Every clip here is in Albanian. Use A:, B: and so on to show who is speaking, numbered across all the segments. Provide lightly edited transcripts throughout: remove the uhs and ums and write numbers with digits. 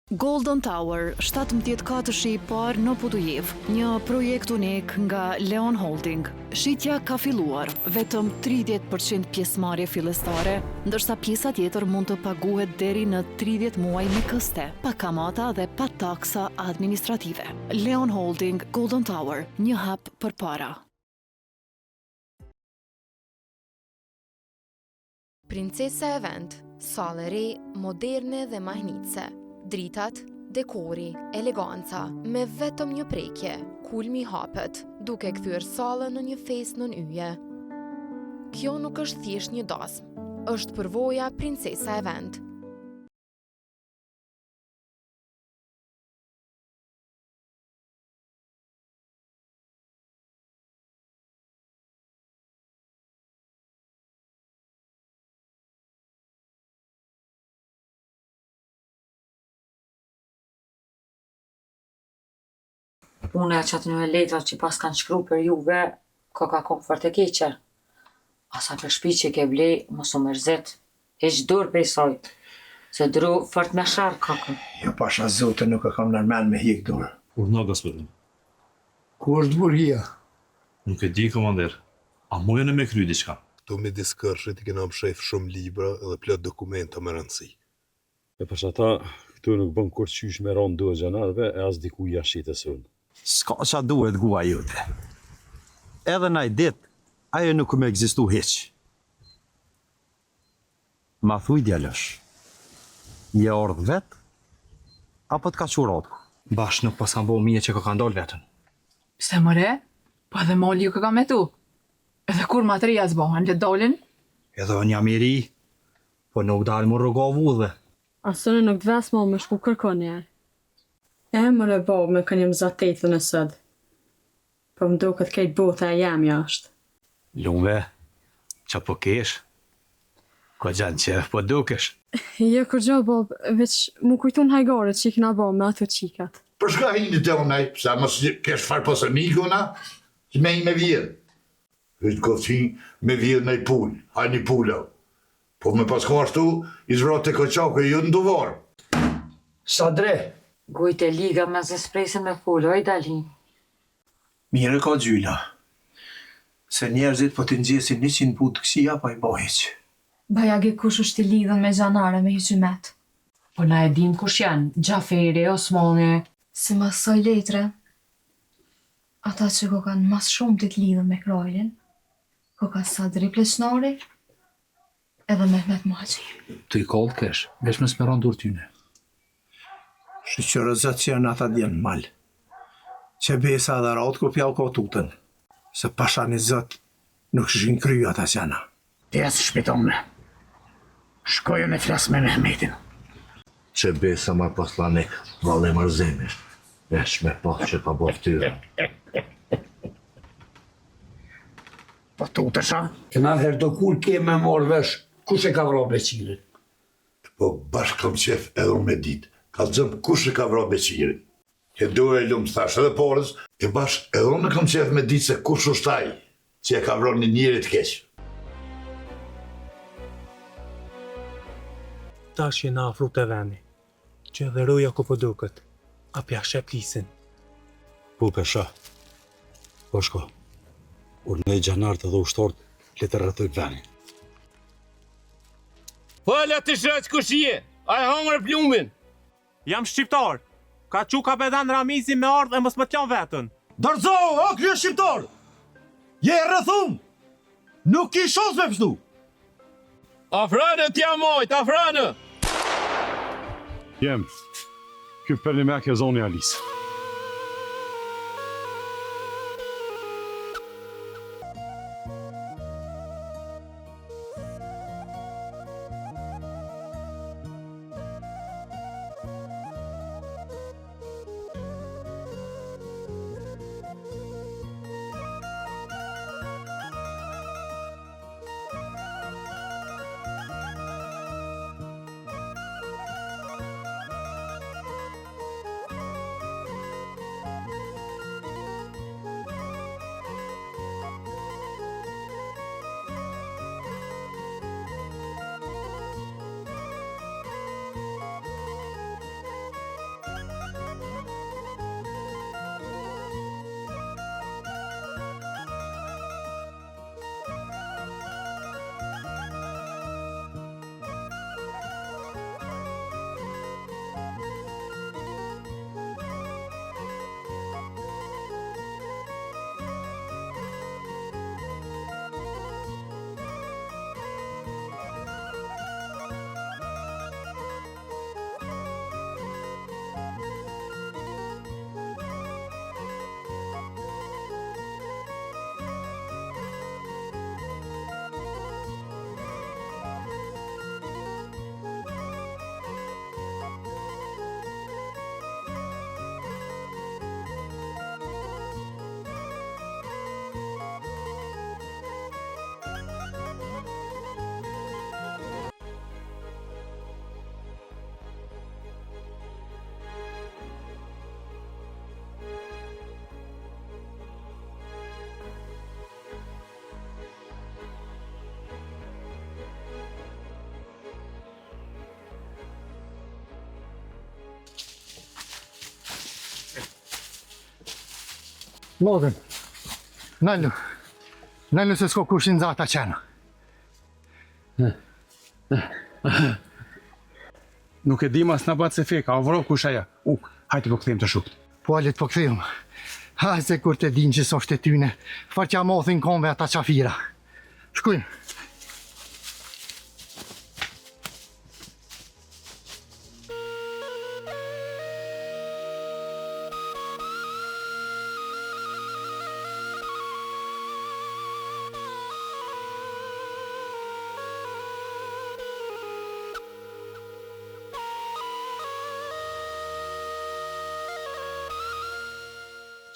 A: Golden Tower, 17 katëshi I parë në Putujev, një projekt unik nga Leon Holding. Shitja ka filluar, vetëm 30% pjesëmarrje fillestare, ndërsa pjesa tjetër mund të paguhet deri në 30 muaj me këste, pa kamata dhe pa taksa administrative. Leon Holding, Golden Tower, një hap për para.
B: Princesa Event, sallë e re, moderne dhe mahnitse. Dritat, dekori, eleganca, me vetëm një prekje, kulmi hapet, duke kthyer sallën në një festë nën yje. Kjo nuk është thjesht një dasmë, është përvoja Princesa Event.
C: Puna që atë një letrat që pas kanë shkru për juve, ka komfort e keqe. Asa për shpi që ke blej, mos u mërzit. Hiq dur prej saj, se dru fort me sharr kakën.
D: Jo pasha zote nuk e kam nërmen me hik dur.
E: Kur në gospodin?
D: Ku është burhia?
E: Nuk e di, komander. A mujën e me kry diçka?
F: Do me diskërshit I kena mshef shumë libra edhe plot dokumenta me rëndësi.
G: E pas ata, këtu nuk bën kur qysh me ronë duhe gjanarve e as diku jashit e sënë.
H: S'ka qa duhet gua jote. Edhe naj dit, ajo nuk me egzistu hiq. Ma thuj djalosh, je ardh vet, apo t'ka qurat?
I: Bash nuk pas kam bo mije që ka ndalë vetën.
J: Pse mëre? Pa dhe moli ju ka me tu. Edhe kur materia zbohen, le dolin?
I: Edhe një miri, po nuk dalë më rrogavu dhe.
K: Asënë nuk dves mo me shku kërkon njerë. E më e bo me kënjëm zatetën e sëd. Po më do këtë kejtë bota e jam jashtë.
I: Lumve, që po kesh? Ko gjanë që po dukesh?
K: Jo kur gjo, Bob, veç mu kujtun hajgore që I kina bo me ato qikat.
D: Për shka hindi të unaj, sa mos kesh farë posë mikuna, që me I me vjerë. Hëtë kofin me vjerë në I pull, haj një pullo. Po me pas ka ashtu, I zvrat të koqako I ju në duvarë. Sa dre?
C: Gujt e liga me zesprese me fullo, I dalin.
D: Mire ka gjyla. Se njerëzit po të ngjesin 100 putë kësia pa I bohiq.
L: Bajagi kush është I lidhën me gjanare me hyqymet.
J: Po na e dim kush janë, Gjaferi, Osmani.
L: Si mas soj letre, ata që ko kanë mas shumë të lidhën me krajlin, ko ka Sadri Pleqnari, edhe Mehmet Maqi.
I: Të I kallë kesh, vesh me smeron dur tyne.
D: Shqyrëzat që janë ata djenë malë. Që besa dhe raut ku pjallë ka tutën. Se pasha një zët nuk shkin kryu ata që janë.
M: Tes shpiton me. Shkojë me flas me Mehmetin.
F: Që besa ma poslanik, valle mërzemi. Vesh me pas që pa bo ftyra.
M: Po tutësha?
N: Këna herë do kur ke me morë vesh, kush e ka vra Beqirin?
D: Po bashkë kam qef edhe unë me ditë. Ka zëmë kush e ka vra Beqirin. Ke dore e lumë thash edhe porës, e bashkë edhe unë kam qef me ditë se kush është ai, që e ka vra një njerit keqë.
O: Tash jena afru të veni, që edhe roja ku po duket, a pja sheptisin.
G: Po pesha, po shko, urnej gjanartë dhe ushtartë, le të rrëtoj veni.
P: Hala të shraq kush je, a e hangër plumin.
O: Jam shqiptar, ka qu ka bedan Ramizi me ardhë e mos më t'jan vetën.
H: Dorzo, o kjo shqiptar! Je rrëthum! Nuk ki shos me pështu!
P: Afranë t'ja mojt, afranë!
G: Jem, kjo për një mekje zoni Alisë.
Q: Lodhen. Nallu se s'ko kushin zata qenë.
I: Nuk e di mas në batë se feka, a vro kush aja. Hajtë po këthejmë të shukt.
Q: Po alit po këthejmë. Ha, se kur të din që s'oshte tyne, far që a mothin konve ata qafira. Shkujnë.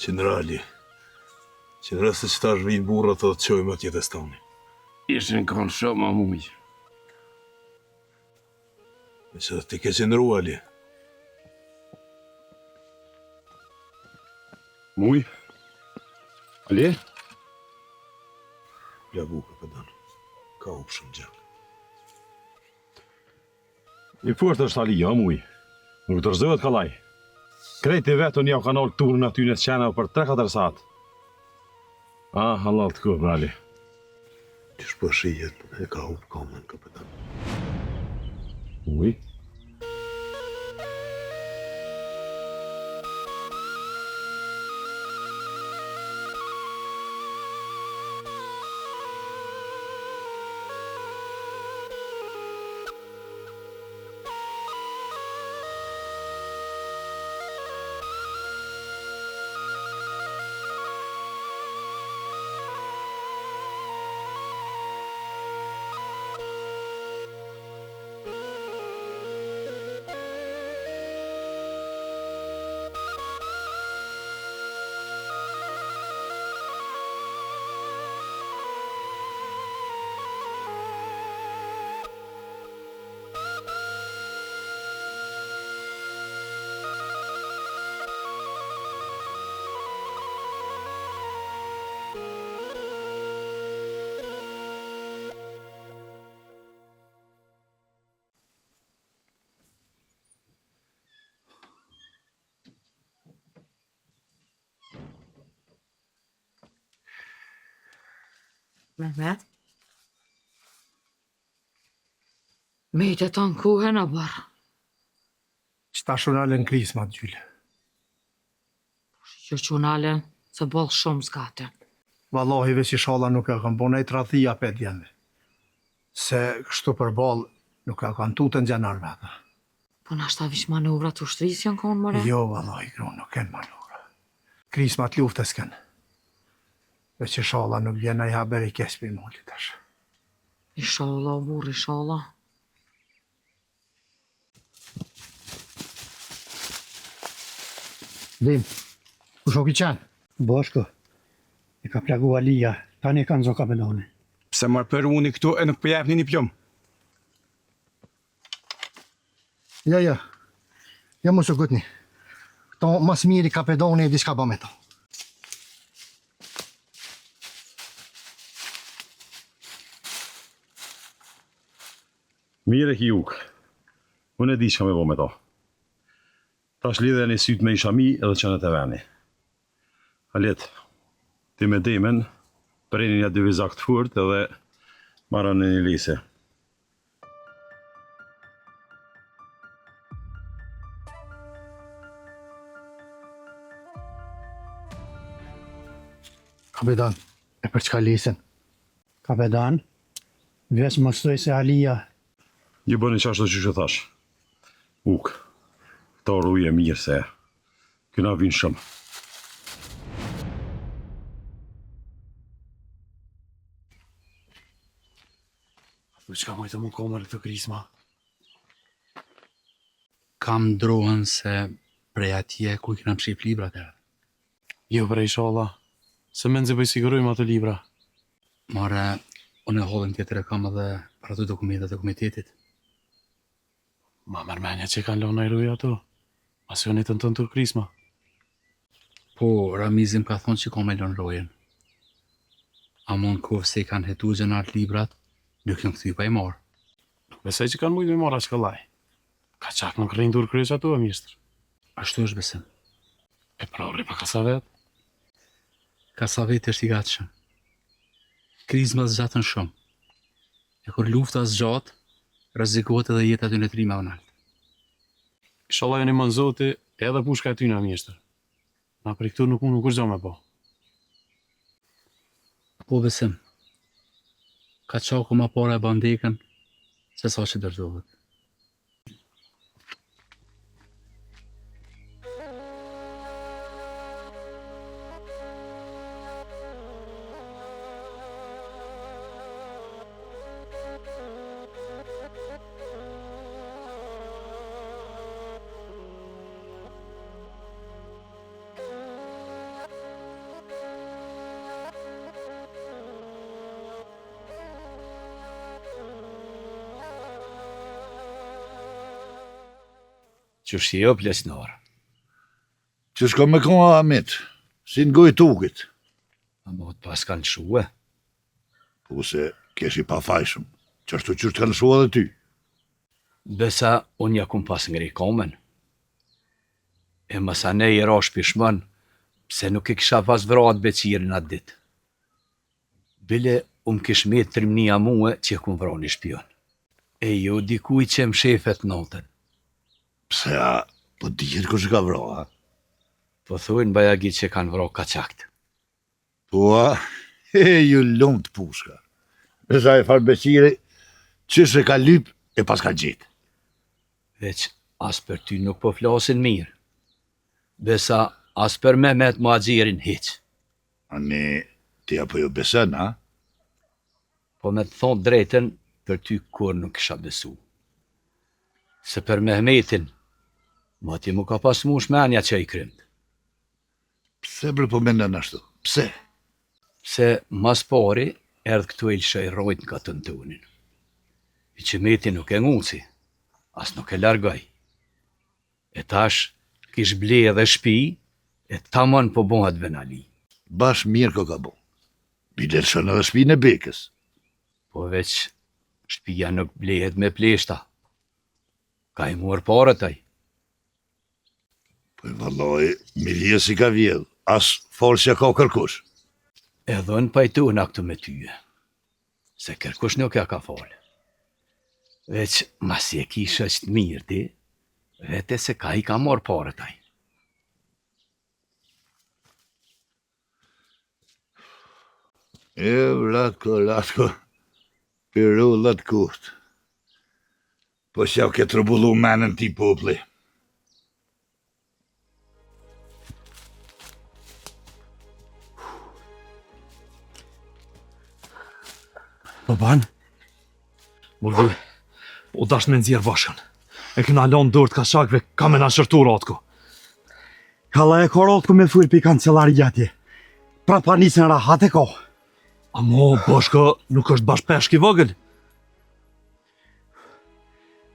F: Qenerali, që në rësë që ta është vinë burra të të qojmë atje të stoni.
P: Ishin kanë shumë a muj.
F: Me që ti ke qeneru, Ali.
I: Muj? Ali?
F: Ja buka, pëdan. Ka u shumë gjallë.
E: I fort është Ali, ja, muj. Nuk të rëzëvet kalaj. Krejti vetën ja u kanal turën aty në të qena për 3-4 satë. Allah të kohë, brali.
F: Që shpëshijet e ka hupë kamën, kapitan.
E: Uj?
C: Mehmet? Mejtë të në kuhe në barë.
N: Qëta shunale në krisma të gjylle.
C: Që qunale se bolë shumë zgate.
N: Valahi veç i shala nuk e kanë bona i trathia 5 vjenve. Se kështu për balë nuk e kanë tutën gjenarve ata.
C: Po nashta vish manovrat të ushtris janë konë mëre?
N: Jo, valahi, gru, nuk kenë manovra. Krisma të luftës kënë. Veç i shala nuk vjena i haber i kesë për i mollit tash.
C: Inshallah, burr, inshallah.
Q: Dim, ku shok i qenë?
O: Boshko, i ka plagu Alia, tani kanë zoka bedoni.
I: Pse marë për unë këtu e nuk përjepni një plomë?
Q: Ja, mu së gëtni. Këto mas miri ka pedoni e diska ba me to.
E: Mire ki juk. Unë e di që ka me bo me to. Ta është lidhe një sytë me i shami edhe qënët e veni. Alet, ti me demen, prejni një dy vizak të furt edhe marrën në një lise.
Q: Kapetan, e për çka lisen?
O: Kapetan, veç më stoj se Alia.
E: Ju bëni qashtë të që thash. Uk, ta ruje mirë se këna vinë shumë.
G: Për çka mojtë më komër të krisma?
R: Kam drohen se prej atje ku i kena pship librat e.
G: Jo prej sholla, se me nëzë për sigurojmë atë libra.
R: Mare, unë e hollën tjetër e kam edhe për ato dokumentet e komitetit.
G: Ma mërmenja që kanë lona i ruja ato, asionitën të në të krisma.
R: Po, Ramizim ka thonë që ka me lënë rojen. A mund kohë se i kanë hetu gjenart librat, nuk jënë këthy pa i marë.
G: Nuk besej që kanë mujtë me marra që këllaj. Ka qak nuk rrinë dur kryes ato, mistër.
R: Ashtu është besim.
G: E prori pa kasa vetë.
R: ka sa vetë është i gatshëm. Krizma zgjatën shumë. E kur lufta zgjat, rrezikohet edhe jeta aty në trima unal.
S: Inshallah jeni mën zoti edhe pushka e ty në mjeshtër. Na për këtu nuk unë kur gjo me po.
R: Po besim. Ka qaku ma pare e bandekën, se sa që dërdohet.
I: Që shio plesnar.
D: Që shko me koha Amit, si n'goj tukit.
I: A mot pas kanë shue.
D: Po se kesh i pa fajshëm, që ashtu qështë kanë shua dhe ty.
I: Besa unë ja kum pas ngri komen. E mësa ne i rash pishmën, pse nuk i kisha pas vrat beqirin atë dit. Bile kish me trimnia muë që kum vra një shpion. E jo dikuj që më shefet natën.
D: Pse a, po dihet kush ka vra, a?
I: Po thujnë bajagit që kanë vra kaçakt.
D: Po a, ju lumt pushka. Besa e farë beqire, qësh e ka lyp e pas ka gjitë.
I: Veç, as për ty nuk po flasin mirë. Besa, as për Mehmet Muhaxhirin hiq.
D: Ani, ti apo jo besën, a?
I: Po me të thonë drejten, për ty kur nuk isha besu. Se për Mehmetin, ma ti mu ka pas mush menja që i krymt.
D: Pse bre po mendon ashtu? Pse?
I: Se mas pari, erdh këtu ilsha i rojt nga të ntunin. I që meti nuk e nguci, as nuk e largaj. E tash, kish ble edhe shpi, e tamon po bohat venali.
D: Bash mirë ko ka bo. Bider shën edhe shpi në bekës.
I: Po veç, shpia nuk blehet me pleshta. Ka i muar pare taj.
D: Po i valloj, mirje si ka vjedh, as forsja ka kërkush.
I: Edhe në pajtuna këtu me tyje, se kërkush nuk ja ka falë. Veç, mas e kisha qëtë mirë ti, vete se ka i ka muar pare taj.
D: Latko, pirullat kurt. Po që ke trëbullu menën ti popli.
F: Baban, Mërdu, o dash me nëzirë vashën. E këna lonë dërët ka shakve, ka me në shërtu ratko.
Q: Kalla e ka ratko me fyrë për kancelari atje. Pra pa nisën rahat e ka.
F: Amo, bashka nuk është bash peshk i vogël.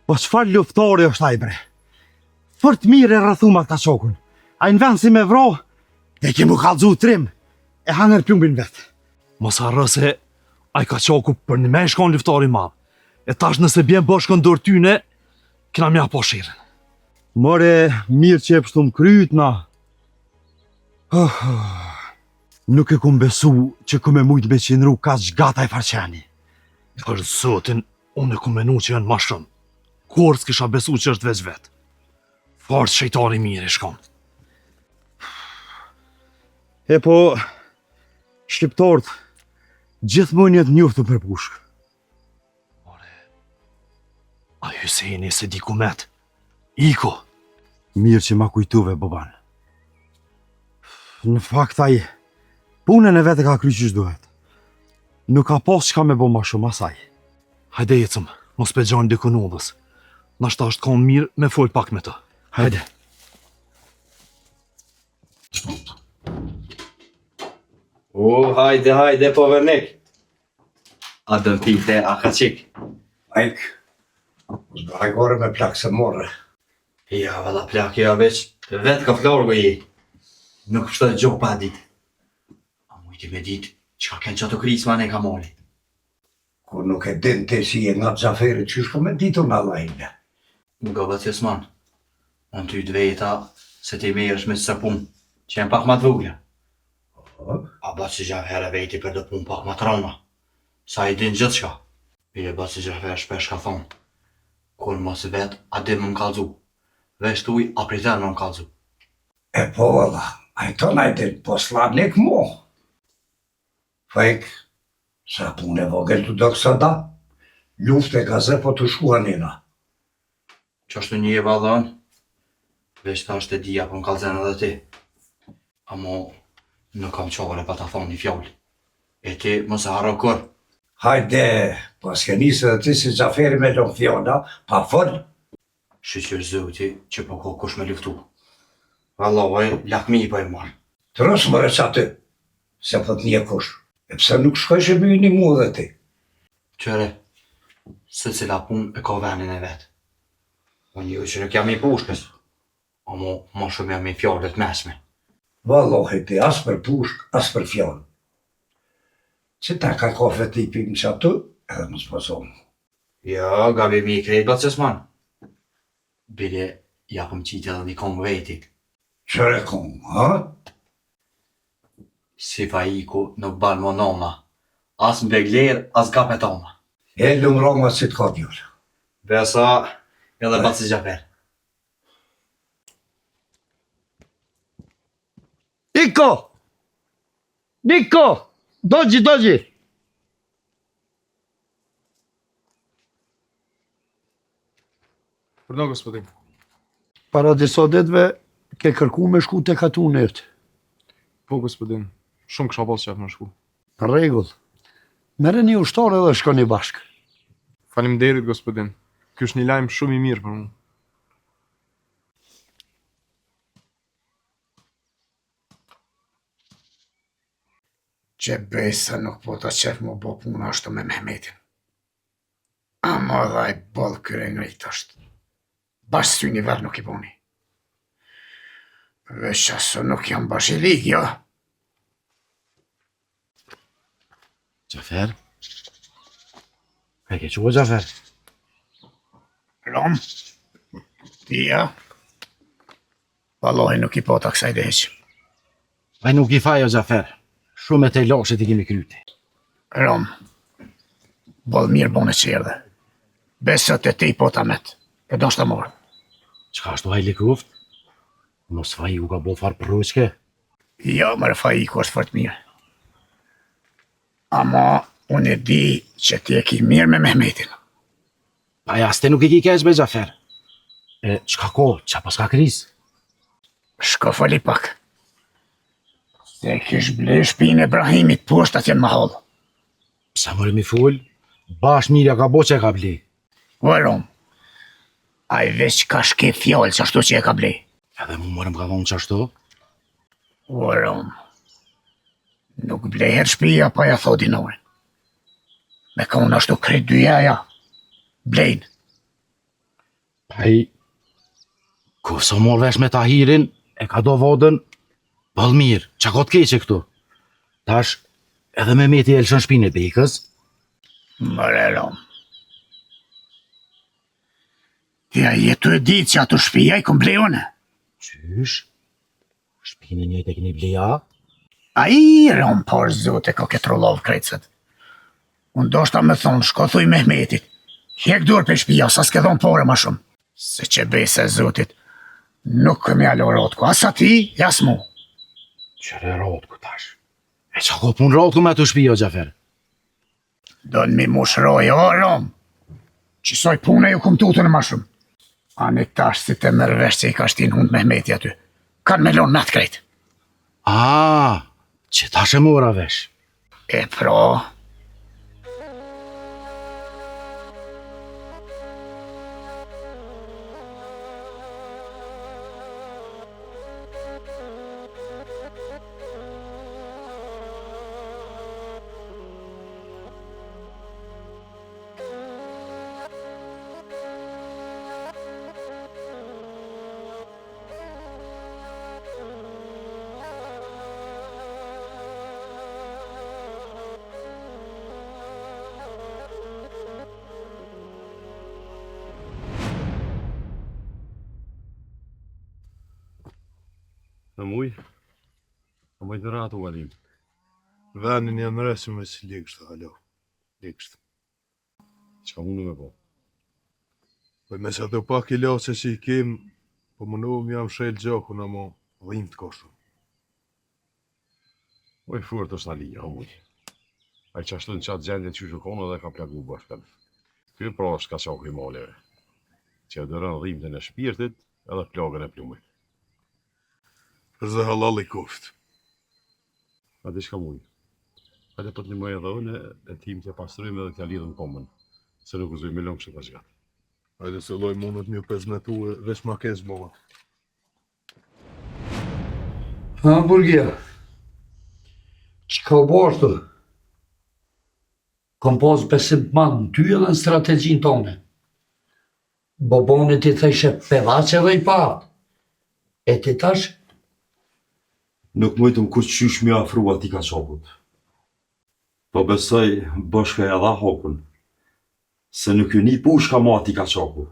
Q: Po çfarë luftari është ai bre? Fort mirë e rrëthumat ka shokun. A në vend si me vro, dhe ke mu kallëzu trim, e hanger plumbin vetë.
F: Mos harro se ai ka qoku për një me shkon luftari madh. E tash nëse bjen bashkën dorë tyne, kena mja po shiren.
Q: More, mirë që e pështu më kryt na. Nuk e kum besu që kum e mujt me qenru ka zgata e farqeni.
F: Për zotin, unë e kum menu që janë ma shumë. Kur s'kisha besu që është veç vetë. Farë shejtari mirë i shkon.
Q: E po, shqiptarët, gjithmonë jetë njoftë për pushkë.
F: A Hyseni se di ku met. Iko.
Q: Mirë që ma kujtuve, baban. Në fakt ai, punën e vete ka kry që shduhet. Nuk ka pas qka me bo ma shumë asaj.
F: Hajde ecëm, mos pe gjojnë diku nullës. Nashta është konë mirë me folë pak me të.
Q: Hajde.
H: Hajde, po vernik. A dëm pite, a ka qik.
T: Majk, a gore me plak se morre.
H: Ja, valla plak, ja veç, vetë ka florgo i. Nuk pështoj gjohë pa dit. A mujti me dit, që ka kënë qato krisma ne ka moli.
T: Kur nuk e din të si e nga Xhaferit, që shko me ditur në lajnë.
H: Nga bat jesman, unë ty dvejta se ti me është me së pun, që jenë pak ma të vugla. A Baci Gjafer e vejti për të punë pak më trona. Sa i din gjithë shka. Bile Baci Gjafer shpesh ka thonë. Kur mos vet, a din më m'kallzu. Veç tuj, a priten më m'kallzu.
T: E po, valla, a i tonë a i din posladnik mo. Fajk, sa punë e vogël të do kësa da, luft e gaze po të shkuha njëna.
H: Qashtu një e badhën, veç ta është e dija po m'kallzen edhe ti. Amo, nuk kam qare pa ta thonë një fjallë. E ti, mos e harro kur.
T: Hajde, pas ke nisë dhe ti si Gjaferi me lënë fjalla, pa fol.
H: Shqyqyr zoti që po ko kush me luftu. Vallaj, lakmi i po e marë.
T: Të rësë më reqa ty, se pët një kush. E pse nuk shkojsh e bëjë një mu dhe ti?
H: Qëre, se cila pun e ka venin e vetë. Unë jo që nuk jam i pushkës, amo ma shumë jam i fjallet mesme.
T: Vallohi ti, as për pushk, as për fjallë. Që ta ka kafe ti pim që aty, edhe më s'pasonë.
H: Ja, gabi mi i krejt batës man. Bile, ja këm qitë edhe një kongë veti.
T: Qëre kongë, ha?
H: Si fajiku nuk banë më noma. As më beglerë, as gapet oma.
T: E lumë roma si t'ka djurë.
H: Besa, edhe Baci Gjafer.
Q: Niko! Niko! Dođi!
S: Pardon, gospodin.
N: Para disa ditëve ke kërku me shku të katunet.
S: Po, gospodin. Shumë kësha pas që më shku.
N: Në regull. Mere një ushtarë edhe shkoni bashkë.
S: Faleminderit, gospodin. Ky është një lajm shumë i mirë për mua.
M: Që besa nuk po të qef më bo puna ashtu me Mehmetin. Ama dha i bolë kërë ngrit është. Bashkë sy nivel nuk i boni. Veç aso nuk jam bashkë i ligë, jo?
G: Gjafer? Ka ke qua Gjafer?
M: Rom? Tia? Vallohi nuk i po të kësaj dhe heqë.
G: Aj nuk i fajo Gjafer. Shumë e te lashet i kemi kryti.
M: Rom, bolë mirë bone që erdhe. Besët e ti po të amet, e do shtë të morë.
G: Qka ashtu hajli kuft? Mos faji u ka bo farë përruqke?
M: Jo, mërë faji ku është fort mirë. Ama, unë e di që ti e ki mirë me Mehmetin.
G: Pa jaste nuk i ki keq be Gjafer. E qka ko, qa pas ka kriz?
M: Shko fali pak. Se kish ble shpinë e Brahimit poshtë atjen ma hollë.
G: Psa mërë mi full, bash mirja ka bo që e ka ble.
M: O Rom, a i veç ka shke fjallë që ashtu që e ka ble.
G: Edhe mu mërëm ka thonë që ashtu?
M: O Rom, nuk bleher shpia pa ja thodi nore. Me ka unë ashtu krejt dyjaja, blejnë.
G: Paj, ku së morë vesh me Tahirin, e ka do vodën, Balmir, qa ka të keqe këtu? Tash, edhe me meti e lëshën shpinë e bekës?
M: Mëre Rom, ja jetu e ditë që ato shpia i kom blejone.
G: Qysh? Shpinë njëjt e keni bleja?
M: A i Rom, por zote, ka këtë rollovë krejtësët. Unë do shta me thonë, shko thuj Mehmetit, hjek dur për shpia, sa s'ke thonë pore ma shumë. Se që bese zotit, nuk këmi alo rotko, asa ti, jas mu.
G: Qëre rotku tash? E qa ko pun rotku me të shpia, Gjafer?
M: Do në mi mush roj, o Rom, qësoj pune ju kum tutën ma shumë. Ani tash si te mërvesh që i ka shtin hund Mehmeti aty, kanë me lonë natë krejt.
G: Që tash e mora vesh?
M: E pro...
E: Në muj? Në muj të ratu, Valim.
N: Venin janë rresim me si ligështë, halo. Ligështë.
E: Çka mundu me po?
N: Po me sa të pak i lase si i kem, po mundu më jam shel gjakun amo dhim të koshu.
E: Oj furt është Alia, uj. Ai që ashtu në qatë gjendje që shukon edhe ka plagu bashkën. Ky pra është kaçaku i maleve, që e dëron dhimbjen e shpirtit edhe plagën e plumit.
N: Për zë halal i koft.
E: A di shka muj? Hajde për të një mëj edhe unë e tim t'ja pastrujmë edhe t'ja lidhëm komën, se nuk uzoj me lëngë që të shgatë.
N: Hajde se loj mundët një 15 uë, veç ma kes bova.
T: Hamburgia. Qka bashtu? Kom pas besim madh në ty edhe në strategjin tone. Bobonit i theshe pevace dhe i pat. E ti tash?
E: Nuk mujtëm kur qysh mi afru ati kaçakut. Po besoj bashka e dha hokun, se nuk ju një push ka ma ati kaçaku.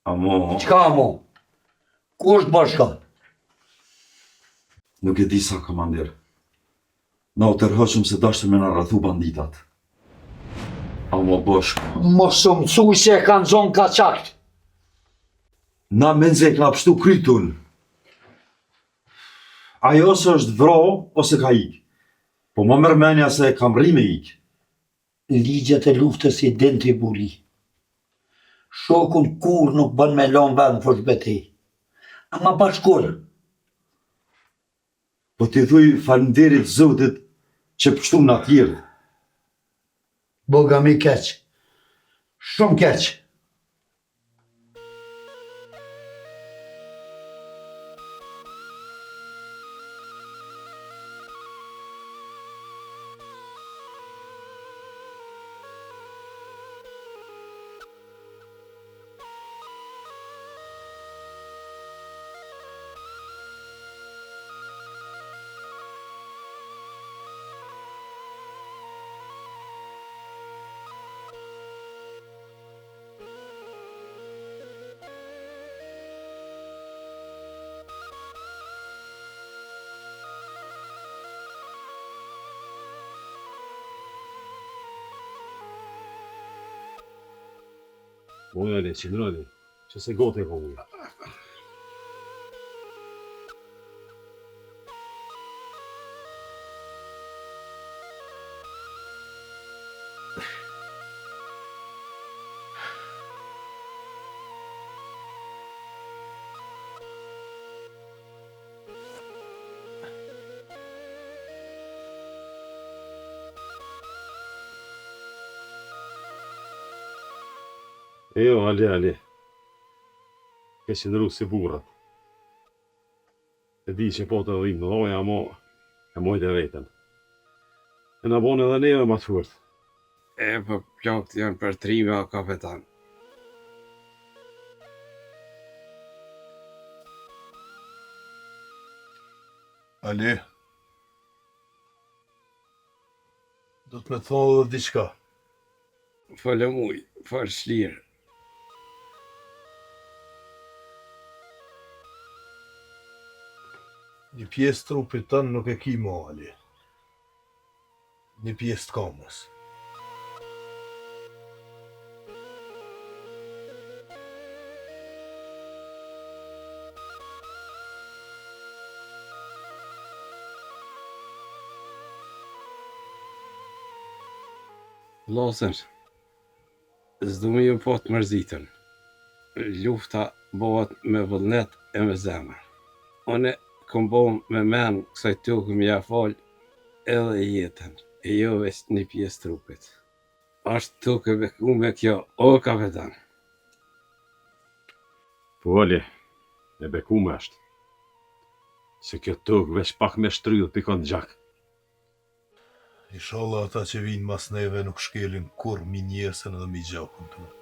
E: Amo...
T: Qka amo? Ku është bashka?
E: Nuk e di sa komandir. Na u tërhoqëm se dashtë me na rrethu banditat. Amo bashk...
T: Mos u mësuj se e kanë zonë kaçakt.
E: Na menze e kna pështu krytun. Ajo ose është vro, ose ka ik. Po më mërmenja se kam rri me ik.
T: Ligjet e luftës i din t'i buli. Shokun kur nuk bën me lon vend për shbeti. Ama bashkur.
E: Po t'i thuj falenderit Zotit që pështu në atjerë.
T: Boga mi keq. Shumë keq.
E: Unë e le, qindroni, që se gote e ko uja. Jo, ale. Ke qëndru si burrat. E di që po të dhim në loja, mo e mojt e vetën. E në bon edhe neve ma të furt.
I: E po plakt janë për trime o kapetan.
N: Ali, do të me thonë dhe diçka.
I: Falem uj, farë shlirë.
N: Një pjesë trupit tënë nuk e ki mo, Ali. Një pjesë të kamës.
I: Lasër, s'du me ju po të mërzitën. Lufta bëhet me vullnet e me zemër. Une kom bo me men kësaj tukë me ja falë edhe jetën, e jo veç një pjesë trupit. Ashtë tukë beku me kjo, o kapetan.
E: Po Ali, e beku me është. Se kjo tukë veç pak me shtrydhë pikon gjak.
N: Inshallah ata që vinë mas neve nuk shkelin kur mi njesën edhe mi gjakun të më.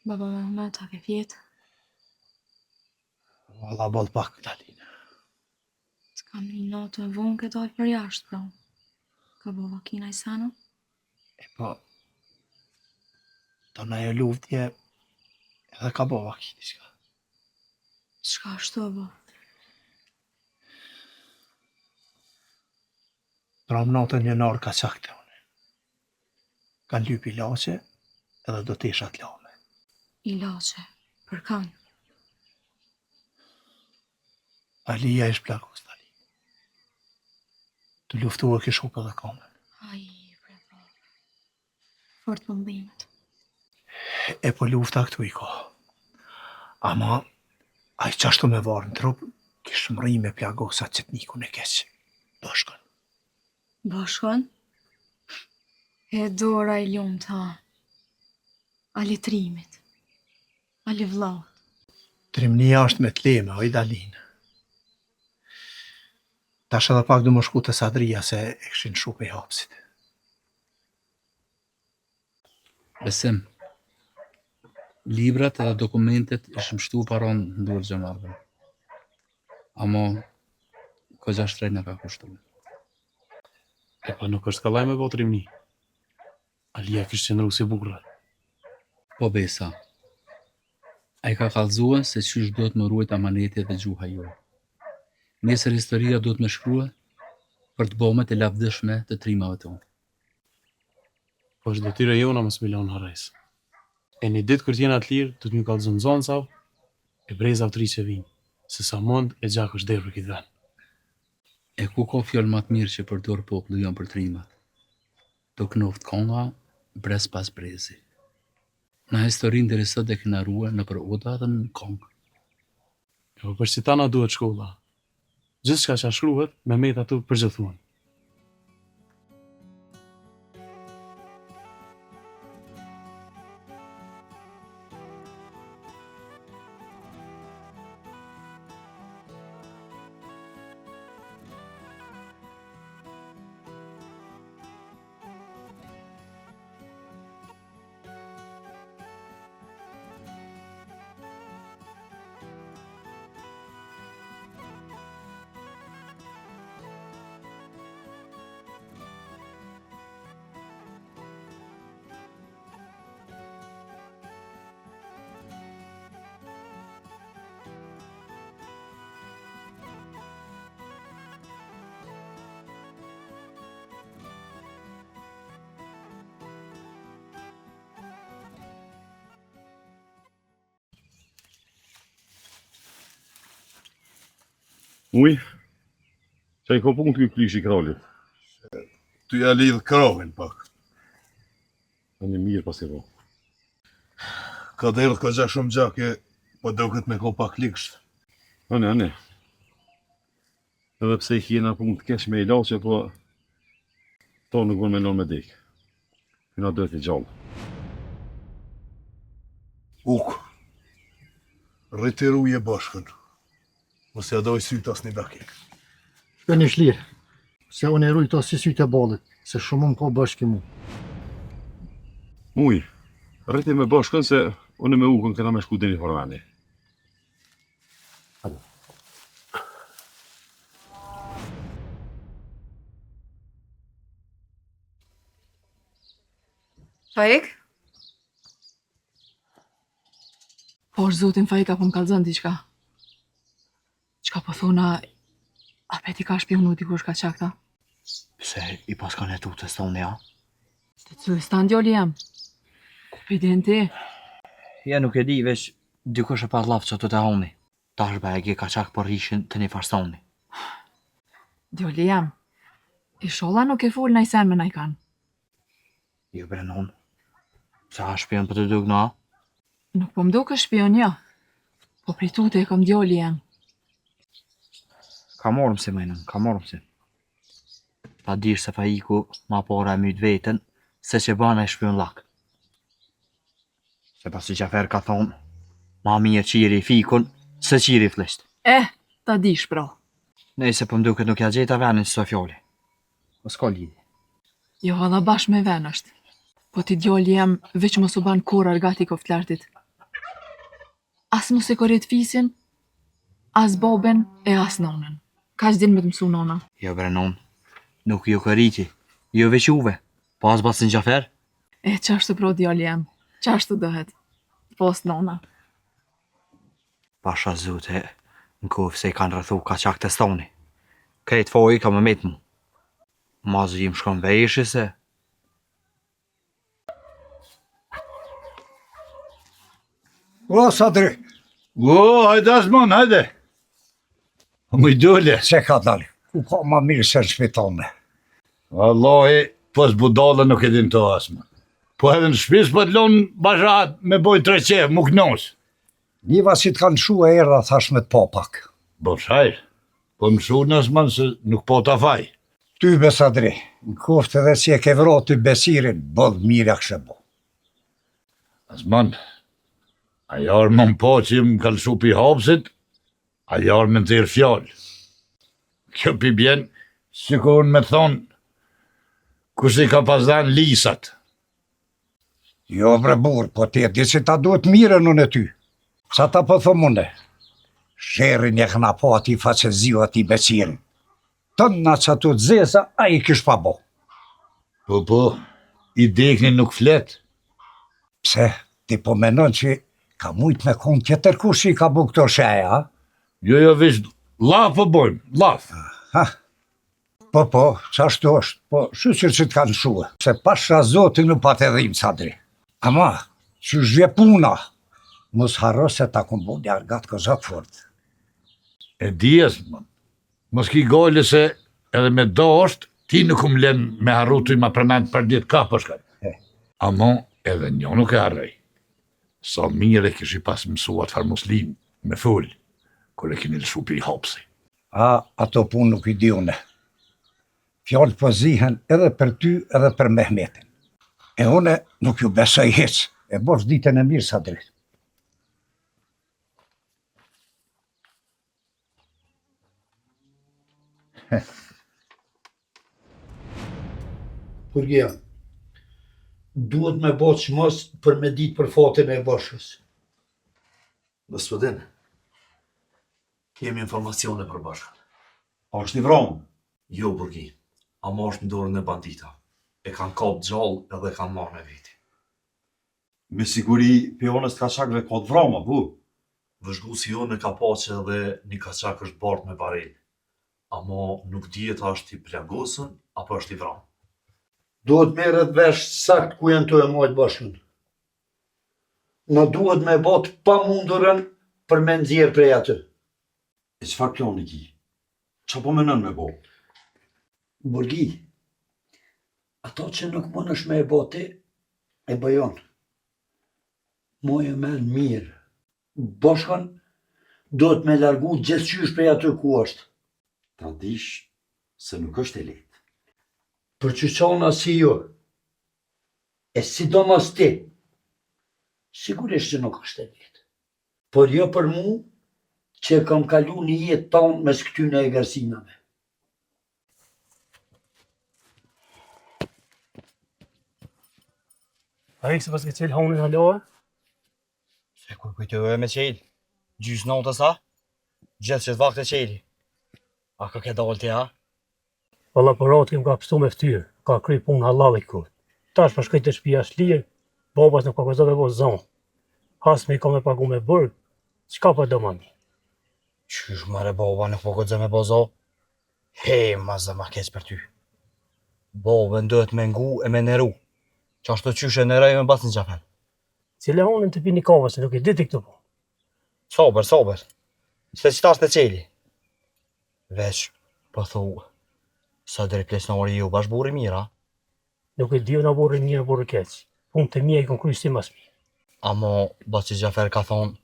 L: Baba Mehmet, a ke fjetë?
N: Valla bol pak, Dalina.
L: S'kam një natë me vonë këtë dalë për jashtë, pra. Ka bo vakina i sano?
N: Po, do na jo luftje, edhe ka bo vakini shka.
L: Shka ashtu, bo?
N: Pra më natën një narë ka qakte une. Kanë lyp ilaçe edhe do t'isha t'lame.
L: Ilaçe? Për kanë?
N: Alia ish plakus, Dalina. Të luftu e kish hupe dhe kamen.
L: Ai, breva. Fort pëmbimet.
N: E po lufta këtu i ka. Ama, a i qashtu me varë në trup, kish mri me plagosat që t'nikun e keq. Bashkën.
L: Bashkon? E dora i lumë ta. A letrimit. A li vllaut.
N: Trimnia është me t'leme, oj Dalina. Tash edhe pak du më shku të Sadria se e këshin shupe i hapsit.
R: Besim, librat edhe dokumentet ishëm shtu paron në durë gjemarve. Amo, këgja shtrejnë ka kushtu.
S: E pa nuk është kallaj me bo trimni. Alia kishtë qëndru si burra.
R: Po besa, a i ka kallëzua se qysh do të më ruajt amanetje dhe gjuha jo. Nesër historia do të më shkrua për të bomet e lavdëshme të trimave tonë.
S: Po është detyra jona mos milon harres. E një ditë kër t'jena të lirë, do t'mi kallëzën zonësav e brezav të ri që vinë, se sa mund e gjak është derë për këtë ven.
R: E ku ka fjallë matë mirë që përdor popullu janë për trimat. Do knoft konga, brez pas brezi. Na historinë dhe resët e këna ruë në për oda dhe në kongë.
S: E po për si tana duhet shkolla. Gjithë shka që shkruhet, me met atu përgjithmuan.
E: Uj, që i ka punë të klysh i kralit?
D: Ty ja lidhë krahin pak.
E: Në një mirë pas e vo.
D: Ka delë ka gja shumë gjake, po do këtë me ko pak likësht.
E: Ane. Edhe pse i kjena punë të kesh me i lache, po to nuk vën me non me dek. Këna dojt i gjallë.
D: Uk, rritëruje bashkën. Mos ja doj sytë as një dakik.
Q: Shpeni shlirë, se unë e rujtë si sytë e balit, se shumë më ka bashkë mu.
E: Uj, rriti me bashkën se unë me ukën këna me shku dhe një farveni.
J: Faik? Po është zotin Faik apo më kalzën diqka? Qka po thona, a peti ka shpionu dikush ka qakta?
H: Pse i pas ka netu të stone ja?
J: Të cilë stand djoli jam? Ku pidin ti?
H: Ja nuk e di, veç dikush e pas lafë që të të honi. Ta është bagi ka qak për rishin të një farstoni.
J: Djoli jam, i sholla nuk e full në i sen me në i kanë.
H: Jo brenon, se ha shpion për të duk na?
J: Nuk po mdo kë shpion ja, po pritute e kom djoli jam.
H: Ka morëm si menën, ka morëm si. Ta dirë se Faiku ma pora e myt vetën, se që bana e shpion lak. Se pasi Gjafer ka thonë, ma mirë qiri i fikun, se qiri i flesht.
J: Ta dish pra.
H: Nej se për mduket nuk ja gjeta venin së fjoli. O s'ka lidi.
J: Jo, edhe bash me ven është. Po ti djoli jam veç mos u ban kur argati koftlartit. As mos e korrit fisin, as boben e as nonën. Ka që din me të mësu nona.
H: Jo bre non, nuk ju këriti, jo veç juve, po as Basin Gjafer?
J: E qashtu pro djali jem, qashtu dëhet, post nona.
H: Pasha zute, në kufë se i kanë rëthu ka qak të stoni. Krejt foj ka më metë mu. Mazë jim shkon vejshi se.
T: O, Sadri.
D: O, hajde Asman, hajde. Më i dole.
T: Se ka dali, ku ka ma mirë se në shpital me.
D: Wallahi, pos budalla nuk e din të Asman. Po edhe në shpis po të lonë bashat me boj 3 qef, mu kënos.
T: Niva si të kanë shu e erda thash me të popak.
D: Bo shajr, po më shu në Asman se nuk po të faj.
T: Ty be Sadri, në koftë edhe si e ke vro ty besirin, bodh mirë akshë bo.
D: Asman, a jarë më po që më kalëshu pi hapsit, a jarë me në tërë fjallë. Kjo pi bjen, si ku unë me thonë, kush i ka pas dhanë lisat.
T: Jo bre burë, po ti e di si ta duhet mire në ty. Sa ta po thomune, sherin e këna po ati facezio ati besirin. Tënë nga që të dzeza, a i kish pa bo.
D: Po, i dekni nuk flet.
T: Pse, ti po menon që ka mujt me konë tjetër kush i ka bu këto sheja, a?
D: Jo, vish, laf po bojmë, laf.
T: Po, qashtu është, po, shqyqër që të kanë shuë, se pasha zotin në pat edhim, Sadri. Ama, që zhje puna, mos harro se ta kumbu një argat këzat fort.
D: E dijes, mos ki gojle se edhe me do është, ti nuk më len me harrutu i ma përmend për ditë ka përshkaj. Ama, edhe një nuk e harrej. Sa mire kish i pas mësuat far muslim, me full, kër e kini lëshu për i hapsi.
T: Ato pun nuk i di une. Fjallë po zihen edhe për ty edhe për Mehmetin. E une nuk ju besoj hec, e bosh ditën e mirë, Sadri.
N: Burgia, duhet me bo qmos për me ditë për fatin e bashkës.
F: Gospodin, kemi informacione për bashkën. A është i vronë? Jo, burgi, ama është në dorën e bandita. E kanë kap gjallë edhe kanë marrë me veti. Me siguri pionës të kaqakve ka të vrama, bu? Vëzhgusi jo në ka pa që edhe një kaqak është bartë me barel. Ama nuk dihet a është i plagosën apo është i vranë.
N: Duhet merret vesh sakt ku janë të e mojtë bashkën. Në duhet me botë pa mundurën për me nxjerë prej aty.
F: E çfarë plani ki? Qa po menon me bo?
N: Burgi, ato që nuk mënesh me e bote, e bëjon. Moje me në mirë. Bashkën duhet me largu gjithqysh prej aty ku është.
F: Ta dish se nuk është e lehtë.
N: Për që qona si jo, e sidomos ti, sigurisht që nuk është e lehtë. Por jo për mu, që kam kalu një jetë tonë mes këtyne e garsinave.
O: A i se pas ke qelë honin haloa?
H: Se kur kujtove me qelë, gjysë notës a, gjithë që të vakët e qeli. A ka ke dalë ti a?
O: Valla për ratë kem ka pështu me ftyrë, ka kry punë halal i kur. Tash për shkajt të shpia shlirë, babas nuk ka këzove vo zonë. Hasme i ka me pagu me bërgë, qka pa do mami?
H: Qysh mare baba nuk po këzove me bozo? He, ma zë ma keq për ty. Babën duhet me ngu e me neru. Qashtu qysh e neraj me Basin Gjafer.
O: Cile honën të pini kava se nuk i diti këtu po.
H: Sober. Se që tash të qeli. Veç, po thu, sa deri plesnori ju bash burri mira?
O: Nuk e dio na burri mirë burri keq. Punë të mija i kon kryshti mas mirë.
H: Amo, Basin Gjafer ka thonë,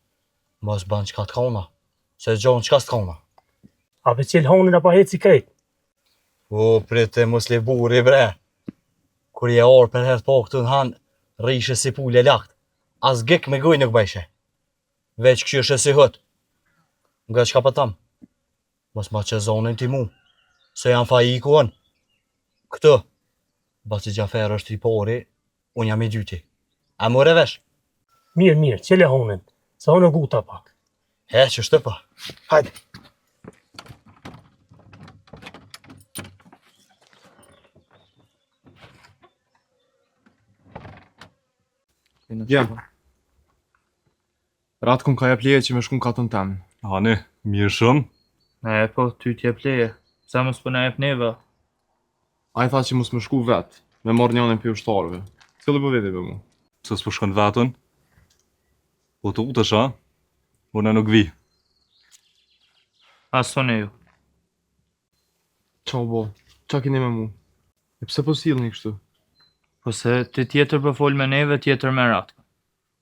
H: mos ban qka të kona, se gjohën qka s'të kona.
O: A për cilë honën a pa heci krejt?
H: O, prite mos le burri bre. Kur je orë për herë po këtu në hanë, rrishe si pulle lakt. As gik me goj nuk bëjshe. Veç këshyrshe si hët. Nga qka për tam? Mos ma që zonin ti mu. Se janë fa i kuën. Këtë. Basin Gjafer është i pori, unë jam i dyti. A more vesh?
O: Mirë, qele honën. Sa unë guta pak.
Q: Që shtë pa. Hajde.
U: Ja. Ratë kun ka jep leje që me shkun katën temë.
V: Hani, mirë shumë.
W: Ne, po, ty t'jep leje. Sa mos po na jep neve.
U: A i tha që mos me shku vetë, me marrë njënën për ushtarëve. Cëllë po veti për mu?
V: Se s'po shkon vetën? Po të utësh, a? Unë nuk vi.
W: As thonë ju.
U: Qa bo, qa keni me mu? E pse po s'ilni kështu?
W: Po se ti tjetër po fol me neve, tjetër me ratë.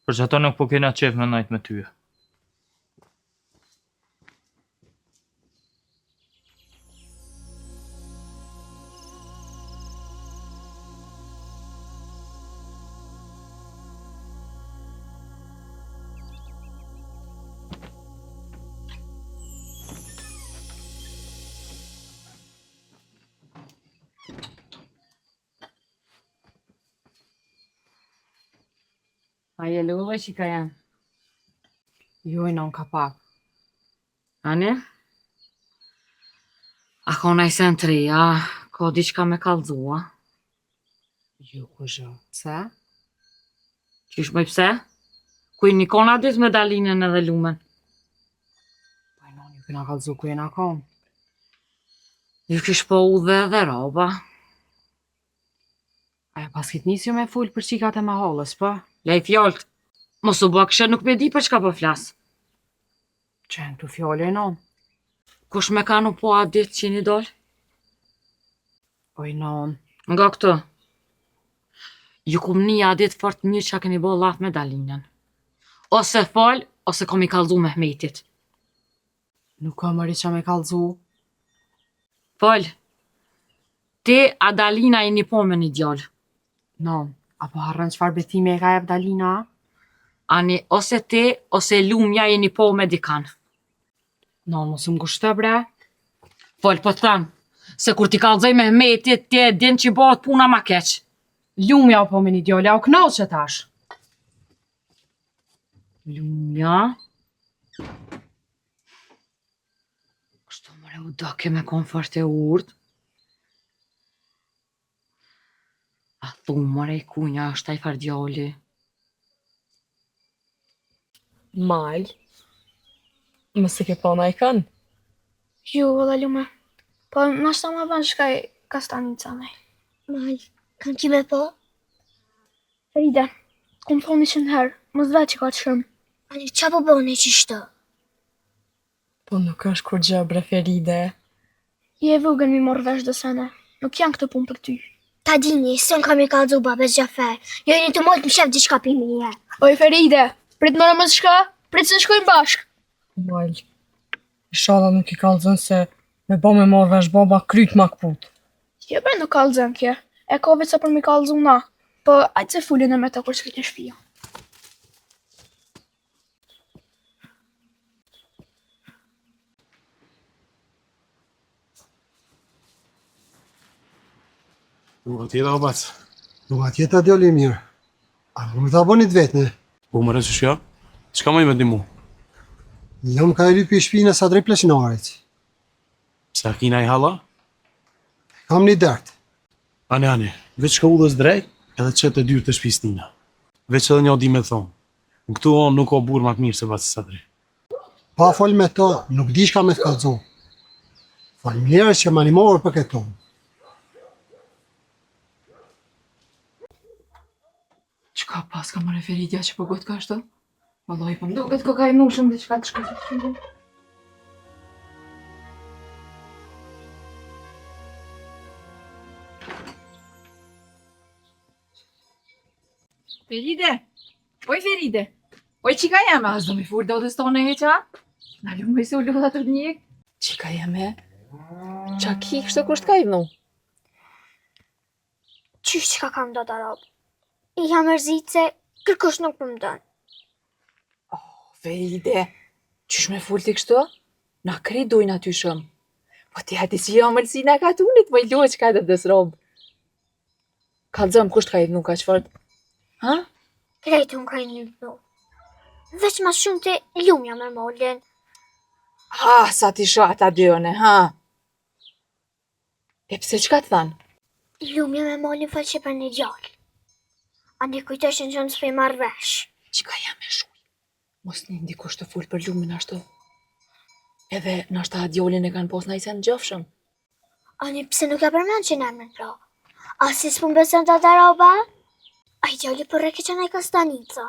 W: Për që ato nuk po kena qef me najt me tyje.
C: A je luve që ka janë?
J: Jo, non ka pak.
C: Ani? A ka nëjë sen të reja, ka diqka me kalzua?
J: Jo, ku zhë. Se?
C: Qysh më pse? Kuj një kona dit me dalinën edhe lumen?
J: Pa i non, ju këna kalzu ku jena kon.
C: Ju kish po u dhe edhe roba.
J: Aja pas kit nisju me full për qikat e mahollës, pa?
C: Lej fjolt, mos u bë kështu nuk me di për çka po flas.
J: Qenë tu fjole non.
C: Kush me ka nuk po a dit që një dol?
J: Oj non.
C: Nga këtë. Ju kum një a dit fort mirë që keni bo laf me dalinën. Ose fal, ose kom i kalzu me Mehmetit.
J: Nuk kam mëri që me kalzu.
C: Fal. Ti a Dalina i një po me një djallë.
J: Non. Apo harrën qfar betime e ka jep Dalina?
C: Ani, ose ti, ose lumja jeni po me dikan.
J: Non, mos më gushtë bre.
C: Fol, po të thamë, se kur ti kalzoj me Mehmetit, ti e din që bëhet puna ma keq.
J: Lumja o po me një djolla, o knau që tash.
C: Lumja? Kështu mëre u doke me komfort e urt. A thumë mëre i kunja është taj fardjoli.
J: Mal, mëse ke pona i kanë?
L: Jo, dhe lume. Po, nështë ta ma ban shkaj kastanica me. Mal, kanë ki me po? Ride, ku më thoni që nëherë, më zve që ka të shumë. Ani, qa po bone që shtë?
J: Po nuk është kur gjë bre Feride.
L: Je vëgën mi morë vesh dhe sene, nuk janë këtë punë për ty.
X: Ta dini, së në kam i kalzu babes Gjafer. Jo jeni të mollë të më shef diçka për mije.
L: Oj, Feride, prit mëre më shka, prit se në shkojnë bashk.
J: Mal, inshallah nuk i kalzën se me bo me morë vesh baba kryt ma këput.
L: Jo bre nuk kalzën kje, e ka veç sa për mi kalzu na. Po, ajtë se fullin e me të kur s'krit në shpia.
U: Nuk atjeta o bacë.
Q: Nuk atjeta djoli mirë. A nuk ta bonit vetë ne.
U: Po më rësë shka? Qka më i me dimu?
Q: Jam ka e lypi i shpina sa drejt pleshinarit.
U: Pse a kina i hala?
Q: Kam një dert.
U: Ane, veç ka udhës drejt edhe që të dyrë të shpis tina. Veç edhe një di me thonë. Në këtu onë nuk o burë mak mirë se bacë sa drejt.
Q: Pa fol me to, nuk di shka me të kalzon. Falmirës që ma një morë për këtë tonë.
J: Qka pas ka më referitja që po gotë ka shto? Wallahi po mduket ko ka i mushëm dhe qka të shka të shkëllë.
A: Feride! Oj Feride! Oj qika jeme? A zdo mi fur do të stone heqa? Na lu me se u ludha të njek?
J: Qika jeme? Qa ki kështë kusht ka i vnu?
X: Qysh që ka kam do të robë? I jam mërzit se kërkush nuk për më dënë.
J: Feride, qysh me full të kështu? Na kri dujnë aty shumë. Po ti hati që jo mëllësi na ka tunit, më i luë që ka të dës robë. Ka të zëmë kusht ka i vnu ka që fort? Ha?
X: Krejtë unë ka i një vnu.
L: Veç ma shumë të lumja me molin.
J: Ah, sa ti shoh ata dyone, ha? E pse çka të thanë?
L: Lumja me molin falë që për një gjallë. A një kujtëshin që në s'pe marrë vesh.
J: Qika jam e shuj? Mos një ndikush të full për lumin ashtu. Edhe nashta djolin e kanë pos në i sen gjofshëm.
L: A një pse nuk ja përmen që në emrin pra? A si s'pun besën të daroba? A i gjalli për reke që në i kastanica.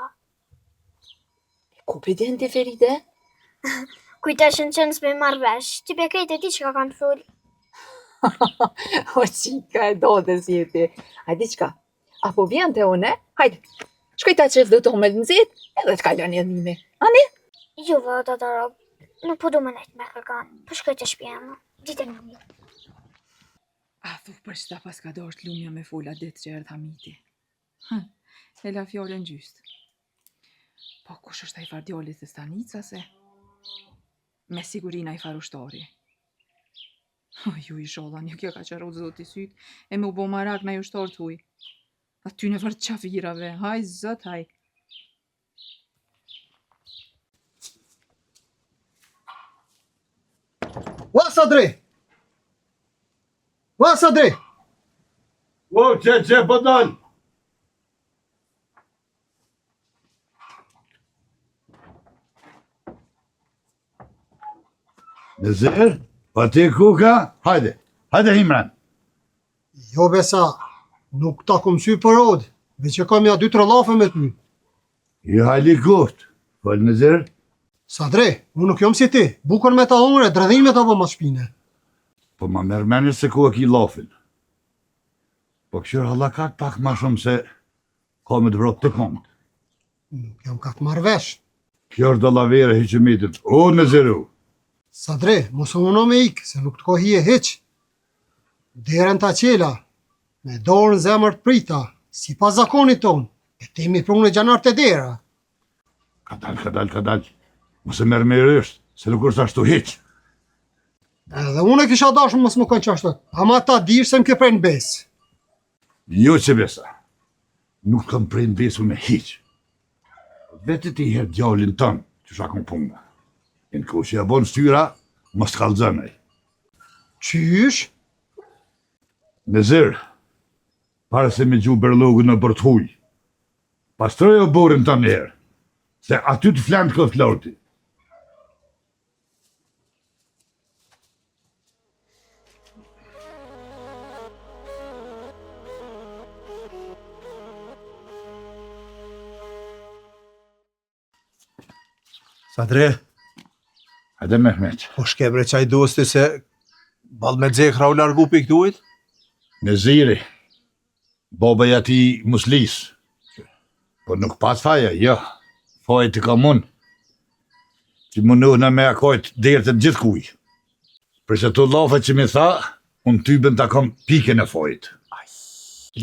J: Ku për din të Feride?
L: Kujtëshin që në s'pe marrë vesh. Ti pe kejt e ti që ka kanë full.
J: O qika e do të sjeti. Hajde qka, apo vjen të une? Hajde, shkoj ta qef dhe të me nëzit, edhe të kalon një dhimi. Ani?
L: Jo, vë të darob. Nuk po du më nejt me kërkan. Për shkoj të shpjema. Dite në një.
J: A thuk për që ta pas ka do është lumja me fulla ditë që erë Hamiti. E la fjallën gjyst. Po kush është a i fardjollit të stanica se? Me sigurina i farushtari. Ju i sholla, një kjo ka qërru zoti syt, e me u bo marak na ju shtorë t'huj. A ty në vërë qafirave, haj zot, haj.
Q: Wa Sadri! Wa Sadri!
D: O, që po dal? Nëzir, pa ti kuka, hajde, Himran.
Q: Jo besa, nuk ta kom sy për rodë, veç që kam ja 2-3 lafe me ty.
D: Jo hajli kuft, fol Nëzir.
Q: Sadri, unë nuk jom si ti, bukon me ta hongre, dredhin me ta po ma shpine.
D: Po ma mërmeni se ku e ki lafin. Po këshur halakat pak ma shumë se ka me të vrot të kongët.
Q: Nuk jam ka të marrë vesh.
D: Kjo është do lavere hiqëmitit, o Nëziru.
Q: Sadri, mos unë me ikë, se nuk të ko hije hiq. Derën ta qela, me dorën zemër të prita, si pas zakonit tonë, e temi prunë e gjanar të dera.
D: Ka dal. Mos e merë me rështë, se nuk është ashtu hiq.
Q: Edhe unë e kisha dashën mos më kanë qashtë, ama ta dirë se më ke prejnë besë.
D: Jo që besa, nuk kam prejnë besu me hiq. Vete ti herë djallin tënë, që shakon punga. Në ku që ja bon styra, mos të kalëzënej.
Q: Qysh?
D: Nëzir, pare se me gju berlogu në bërthuj, pastroj o borin të njëherë, se aty të flanë të këtë flauti.
Q: Sadri,
D: Hajde Mehmet.
Q: po shkebre qaj dosti se bal me dzekra u largu për këtuit?
D: Nëziri, baba ja ti muslis. Po nuk pas faja, jo. Faja të ka mund. Që mundu në me akojt dherë të gjithë kuj. Për që të lafe që mi tha, unë tybën të kam pike në fajt.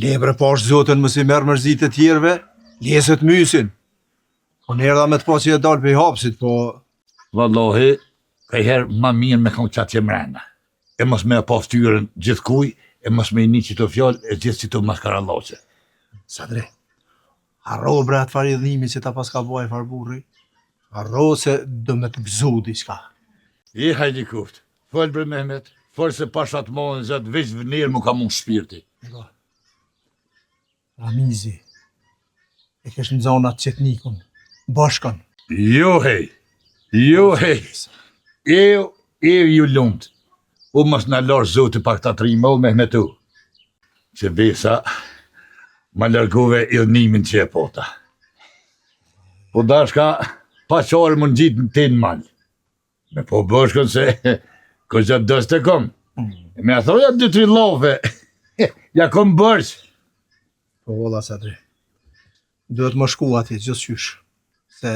Q: Lebre pash zotën më si merë mërzit e tjerve, leset mysin. Unë erdha me të po që e dalë për i hapsit, po...
D: Vallohi, ka i herë ma mirë me kam qatë që mrena. E mos me pa ftyrën gjithë kuj, e mos me i një që të fjallë, e gjithë që të maskaralloqe.
Q: Sadri, harro bre atë faridhimi që ta pas ka boj farburri. Harro se do me të gzu diçka.
D: I hajdi kuft, fol bre Mehmet, fol se pashat mohën zëtë veç vënirë mu ka mund shpirti.
Q: Ramizi, e kesh në zonat qetnikun, bashkan.
D: Jo hej, e ju lumët. U mos në lorë zotë pak të trimo Mehmetu. Që besa, ma lërgove idhnimin që e pota. Po dashka, pa qarë mund gjitë në tenë malë. Me po bëshkën se, ko gjatë dështë të kom. Me a thoja 2-3 lofe, ja kom bërsh.
Q: Po vola Sadri, duhet më shku ati gjithë qysh, se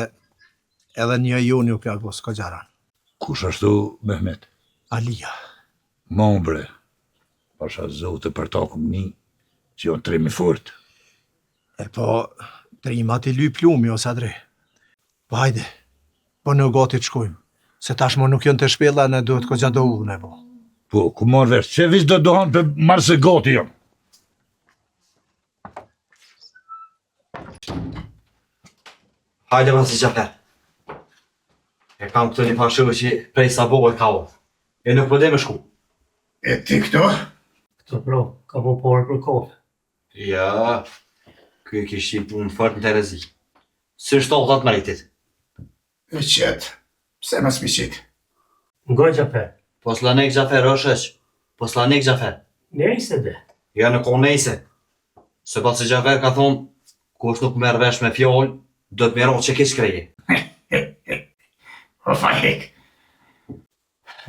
Q: edhe një joni u plagos ka gjaran.
D: Kush ashtu, Mehmet?
Q: Alia.
D: Mon bre, pasha zote për takum një, që jo në trimi fort.
Q: E po, trima ti ly plumi, o Sadri. Po hajde, po në gati të shkojmë, se tashmo nuk jënë të shpela në duhet ko gjatë do ullë me bo.
D: Po, ku marrë vesh, që vish do dohan për marrë se gati jam.
H: Hajde vasi Gjafer, E kam këtë një pashëve që prej Sabo e ka unë. E nuk përde me shku.
M: E ti këto?
O: Këto pro, ka po porë për kofe.
H: Ja, kjo kishti punë fort në Terezi. Së shtollë të meritit.
M: E qetë, pse më s'miqit?
O: Ngoj Gjafer.
H: Poslanik Gjafer është eq. Poslanik Gjafer.
O: Nejse dhe.
H: Ja nuk o nejse. Se pas se Gjafer ka thonë, kush nuk merr vesh me fjoll, do të merro që kish kreje.
M: O fajek.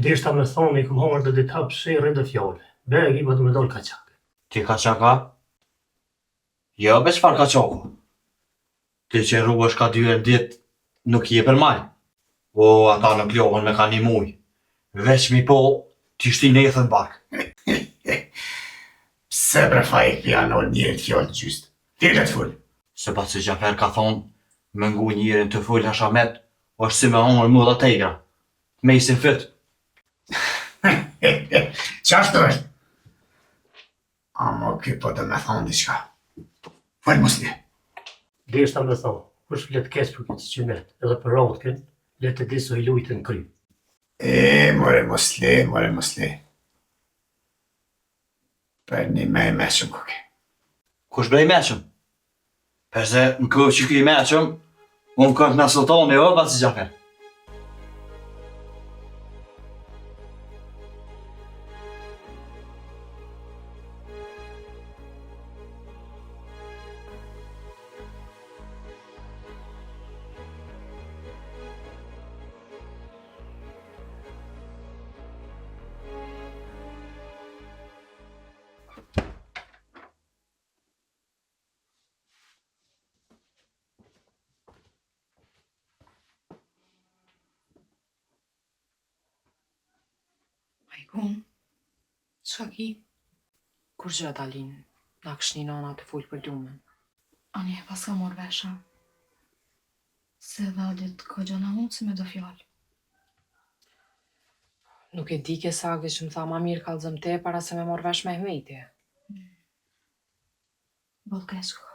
O: Deshta me thonë, i këm homër dhe dit hapë shirë dhe fjolle. Begi më të me dollë kaqak.
H: Ti kaqaka? Jo, be çfarë kaqaku? Ti që rrugësh ka 2 herë ditë, nuk je për malë. O, ata në plohën me ka një muj. Veç mi po, ti shti në ethën bark.
M: Pse bre fajek janë njëri fjollë gjyst? Ti le të full.
H: Se pas se Gjafer ka thonë, me ngu njërin të full hashamet, është si me homër mu dhe tegra. Me isin fyt.
M: Qashtu është? Amo ky po dhe me thonë diqka. Falë musli.
O: Deshta me thonë, kush flet keq për këtë qymet, edhe për rotken, le të diso i lujtë në kry.
M: More musli. Për një me i meqëm kuke.
H: Kush bre i meqëm? Përse në kohë që këj i meqëm, unë kënë në sultani o, basi Gjafer.
B: Majkun, çka ki? Kur gjë Dalin, na këshni nana të full për lumen.
L: Anje, pas ka mor vesha. Se dha dit ko gjana mund si me do fjallë.
B: Nuk e di ke sakti që më tha ma mirë kallëzëm te para se me mor vesh me Hmeti.
L: Bolkesko.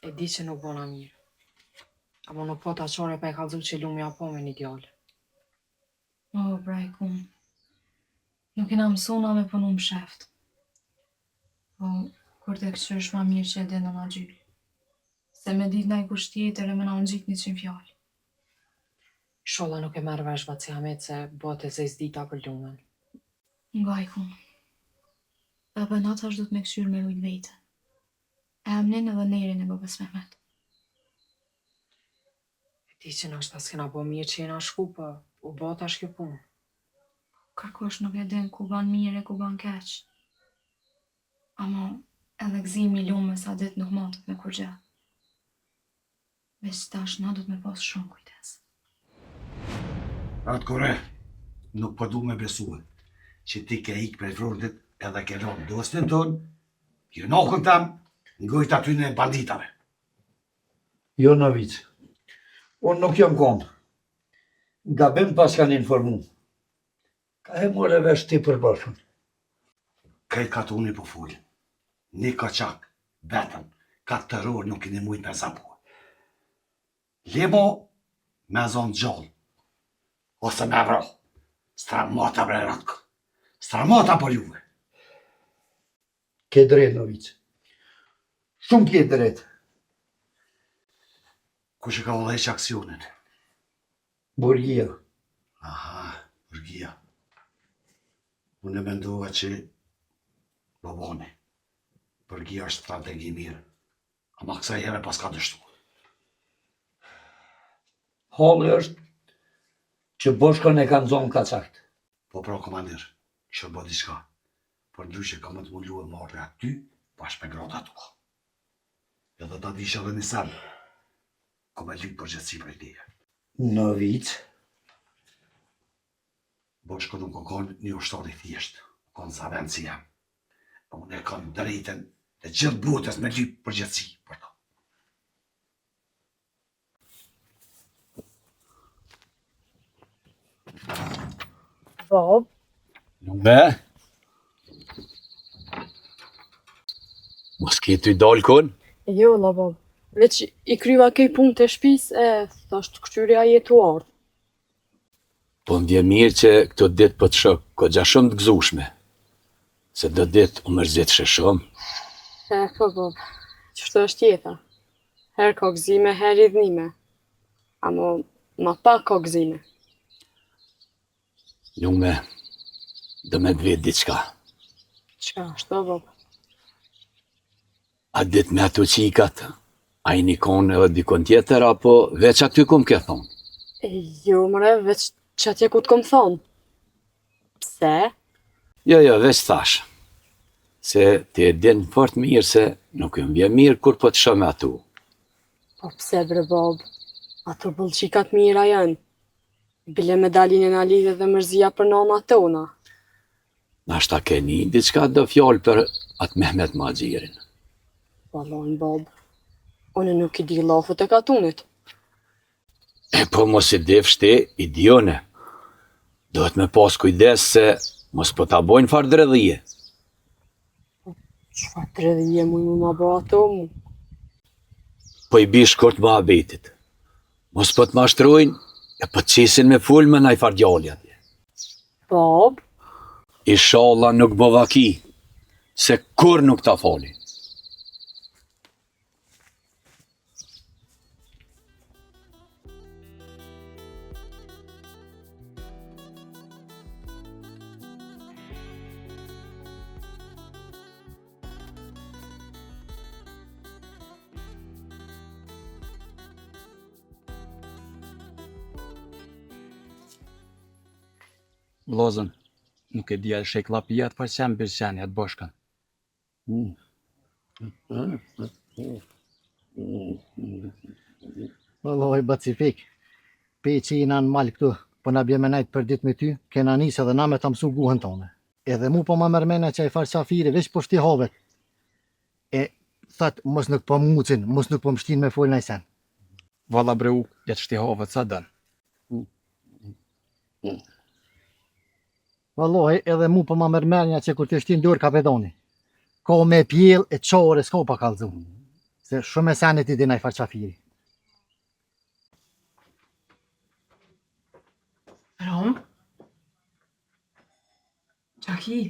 B: E di që nuk bona mirë. Apo nuk po ta qore pa e kallëzu që lumi apo me një djallë.
L: O, brajkun. Nuk i na mësuna me punu më sheft. Po, kur të këshysh ma mirë që e dhe në na gjyllë. Se me dit na i kusht tjetër e me na unë gjitë 100 fjallë.
B: Sholla nuk e merr vesh Baci Hamet se bote zez dita për lumen.
L: Ngajkun. Baba nata është du të me këshyrë me rujt vete. E amnin edhe nerin e babës Mehmet.
B: E di që nështë ta s'kena bo mirë që jena shku, për u bota është kjo punë.
L: Kërkosh nuk e din ku ban mirë e ku ban keq. Ama edhe gzimi lume sa dit nuk matët me kur gjë. Veç tash na du të me pas shumë kujtes.
T: Atë kore, nuk po du me besue që ti ke ik prej frontit edhe ke lonë dostin ton, jo nokën tam, ngojt aty në banditave.
N: Jo në vicë. Unë nuk jam konë. Gabim pas kanë informu. Ka e more vesh ti për bashkën.
T: Kaj ka të unë po fullin. Një kaçak, betën, ka të terror nuk kini mujt me zabu. Lemo me zonë gjallë. Ose me vro. Stramata bre ratkë. Stramata për juve.
N: Ke drejt në vicë. Shumë ke drejt.
T: Kush e ka vëllëheq aksionin?
N: Burgia.
T: Aha, Burgia. Unë e mendova që babone. Burgia është strategi mirë. Ama kësa jere pas ka dështu.
N: Halli është që boshkën e kanë zonë kaçakt.
T: Po pra, komandir, kështë bë diçka. Por ndryshe ka më të mullu e marrë aty, bashkë me grota tua. Edhe ta disha dhe një sen, ko me lypë përgjithsi për e leje.
N: Në vicë.
T: Boshko nuk o konë një ushtari thjeshtë, konë sa vend si jam. Unë e konë drejten dhe gjithë botës me lypë përgjithsi për ta.
I: Bob? Be? Mos ke ty dalë kon?
J: Jo, la Bob.
G: Veç i kryva këj punë të shpis, thasht kështyrja jetu ardhë.
I: Po më vje mirë që këto ditë për të shok kogja shumë të gëzushme. Se do ditë u mërzit shumë.
G: Po, qështu është jeta. Herë ka gëzime, herë i dhnime. Amo, ma pak ka gëzime.
I: Lume, do me të vetë diçka.
G: Qka, shto, bab?
I: A ditë me ato qikat, a i një konë edhe dikon tjetër, apo veç aty kom ke thonë?
G: Jo, mëre, veç që atje ku të kom thonë. Pse?
I: Jo, veç thash. Se ti e din fort mirë se nuk jëm vje mirë kur po të shumë atu.
G: Po pse, bre, bab? Ato bëllqikat mira janë. Bile me dalin e na lidhe dhe mërzia për nana tona.
I: Nashta keni diçka do fjallë për atë Mehmet Magjirin.
G: Valon, bab. Une nuk i di lafët e katunit.
I: Po mos i di fshti, i dione. Dohet me pas kujdes se mos po ta bojnë farë dredhije.
G: Qfa dredhije mu ma bo ato mu?
I: Po i bish kort më abetit. Mos po të mashtrojnë, e po të qisin me full me naj farë djalli atje.
G: Bab?
I: Inshallah nuk bo vaki, se kur nuk ta fali.
K: Vlozën, nuk e dija shek lapijat për qenë birqenjat boshkën.
P: Vëlloj, Bacifik, pe që i në malë këtu, po na bje me najtë për dit me ty, kena nisë edhe na me të mësu guhën tonë. Edhe mu po ma mërmena që i farë qafiri, veç po shti havet. E, thët, mos nuk po mucin, mos nuk po mështin me folë najsen.
K: Valla breu, jetë shti havet sa dënë.
P: Valloj, edhe mu po ma mërmenja që kur të shtin dorë kapetoni. Ka me pjell e qore s'ka pa kalzu. Se shumë e senet i dinaj farqafiri.
J: Rom? Qaki?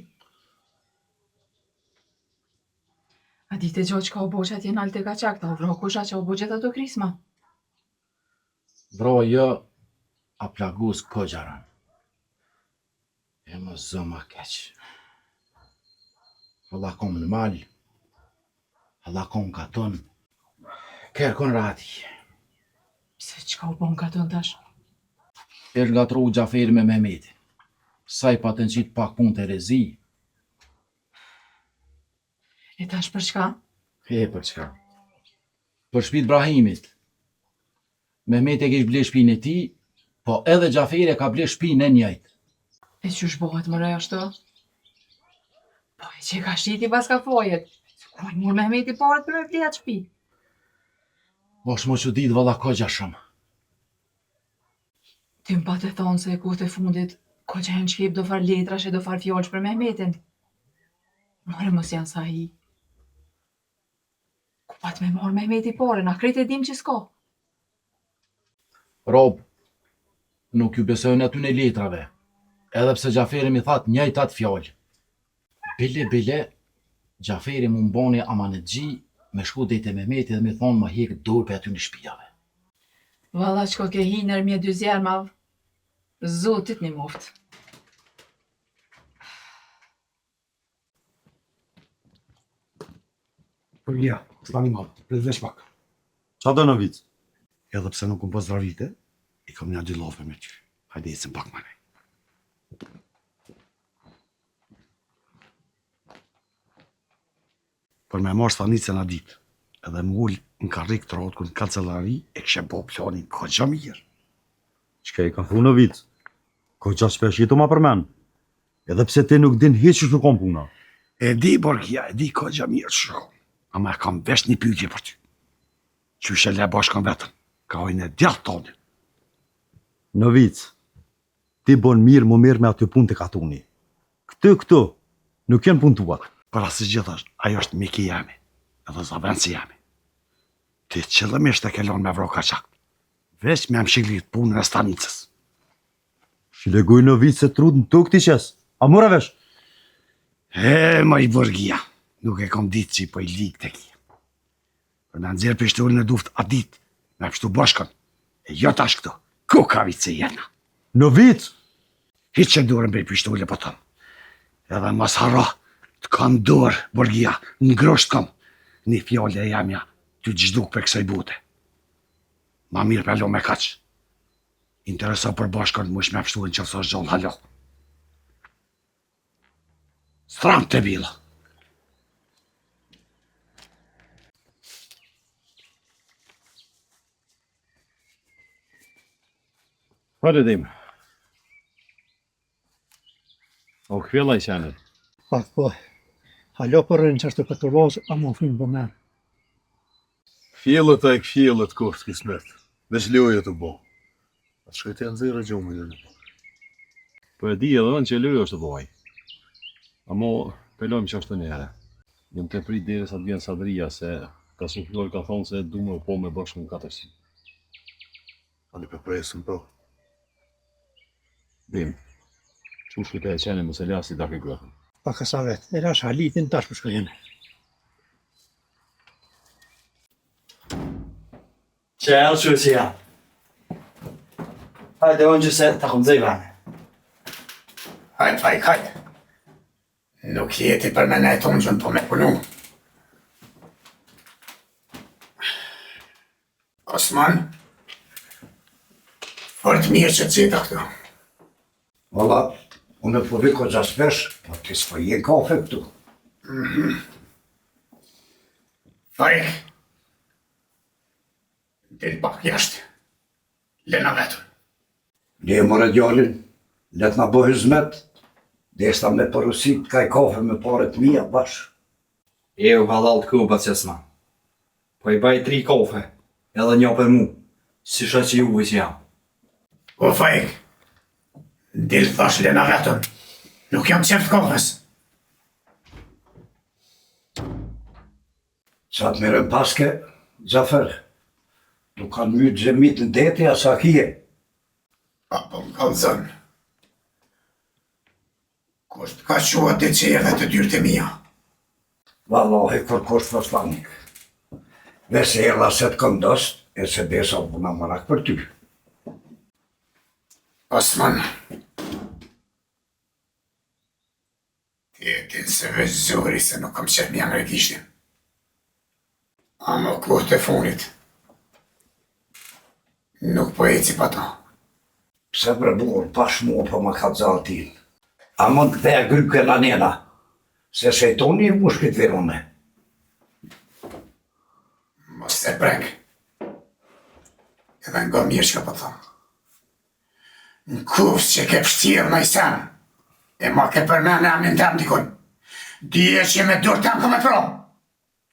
J: A di të gjoq ka u boqe atje nalë të ka qak, ta u vro kusha që u boqe të të krisma?
M: Vro jo, a plagus kogjaran. E më zëma keq. Allah kom në mal, Allah kom katon, kërkon rati.
J: Pse qka u bon katon tash?
M: Nga tru Gjaferi me Mehmetin. Sa i patën qitë pak pun të rezi.
J: E tash për çka?
M: Për çka? Për shpit Brahimit. Mehmet e kish ble shpinë e ti, po edhe Gjaferi e ka ble shpinë e njajtë.
J: E qysh bëhet më rej ashtu? Po e që ka shiti pas ka fojet. Ku i mur Mehmeti parët për me vli atë shpi?
M: Mosh më që ditë valla kogja shumë.
J: Ty më pa të thonë se e kohët e fundit, kogja e në qkip do far letrash e do far fjollsh për Mehmetin. More mos janë sa hi. Ku pat me marrë Mehmeti pare, na krejt e dim që s'ka.
M: Rob, nuk ju besojnë aty në letrave. Edhe pse Gjaferi mi thatë njëjtë atë fjallë. Bile, Gjaferi mu mboni amanetgji me shku dhejtë e Mehmeti dhe mi thonë ma hekë dorë për aty në shpijave.
J: Valla qko ke hi nërmje dy zjermav, zotit një moft.
E: Për ja, stani malë, prezvesh pak. Qa do në vicë? Edhe pse nuk më pozdravite, i kam një dy lofë me ty. Hajde ecim pak mane. Për me marrë stanicën a ditë, edhe m'ull në karrik të rotë në kancelari, e kështë bo planin kogja mirë. Qka i ka thu në vicë? Kogja shpeshitu ma përmen. Edhe pse ti nuk din hiç që shukon puna. E di, Borgia, e di kogja mirë shukon. Ama e kam vesh një pyetje për ty. Qyshe le bashkën vetën, ka ojnë e djatë tonë. Në vicë, ti bon mirë më mirë me aty punë të katuni. Këtu, nuk jenë puntuar. Për asë gjithashtë, ajo është miki jemi, edhe zavenci jemi.
M: Ti qëllimisht e kelon me vro kaçak. Veç me më shiglit punën e stanicës.
E: Shlegoj në vitë se trut në tuk t'i qes. A mora vesh?
M: Ma i Borgia, nuk e kom ditë që i po i ligë të ki. Për në nëzirë pishtullin e duft a ditë, me pështu bashkën, e jo tash këto, ku ka vitë se jena?
E: Në vitë?
M: Hitë që ndurën për i pishtullin po tëmë. Edhe mas hara, të kam dorë, Borgia, në grosht kam, një fjallë e jamja, ty gjduk për kësaj bute. Ma mirë për lo me kaqë. Interesa për bashkën më shme pështullin që së gjallë halo. Stram të bila.
E: Hajde dim. O këfjella i qenë?
P: Po, halo për rënë që është të pëtërvazë, a më finë për merë.
E: Fjellët e këfjellët koftë kismet. Veç lojë të bo. A shkajtë e nëzirë e gjumë i dhe. Po e di edhe në që lojë është të boj. Amo, pelojmë që është të njëre. Jëmë të prit dire sa të vjenë sadria, se ka suflor ka thonë se du me po me bashkë në 400. A një përpresëm po? Dim, që shkëte e qene më se lasi da ke grëhën.
P: Pa kësa vetë, e rash halitin tash për shkëjene.
H: Qërë që si ja. Hajde unë gjëse të këmë zëjvane.
M: Hajde. Nuk jeti për me nejtë unë gjënë po me punu. Osman, fort mirë që të zita këtu.
T: Valla, unë po viko gjaspesh, po të s'po jenë kafe këtu.
M: Fajk, del pak jashtë, lena vetën.
T: Ne e mërë djallin, let na bëhë zmet, dhe esta me përësit ka i kafe me paret mija bashkë.
H: E u halal të kuba që s'ma. Po i baj 3 kafe, edhe një për mu, si shë që ju vëjtë jam.
M: O Fajk, del thash lena vetën, nuk jam qeft kafes.
T: Qatë mirën paske, Gjafer, nuk kanë mytë gjemit në deti asa kje.
M: Apo më kalëzën. Kusht ka qua të qeve të dyrë të mija.
T: Vallahi, kërkosh poslanik. Vese e se të këndost, e se desa buna marak për ty.
M: Osman, ti e din se veç zori se nuk kam qep mja në regishtin. Amo kohë të funit, nuk po eci pa ta.
T: Pse bre burë, pash mua po më ka dzallë t'il. A mund të dhe gryke në njena, se shejtoni i mushkit virone.
M: Mos e prek, edhe nga mirë që ka po thamë. Në kufës që ke pështirë në i sen, e ma ke përmene amin tem dikun. Dije që me dur tem ka me pro.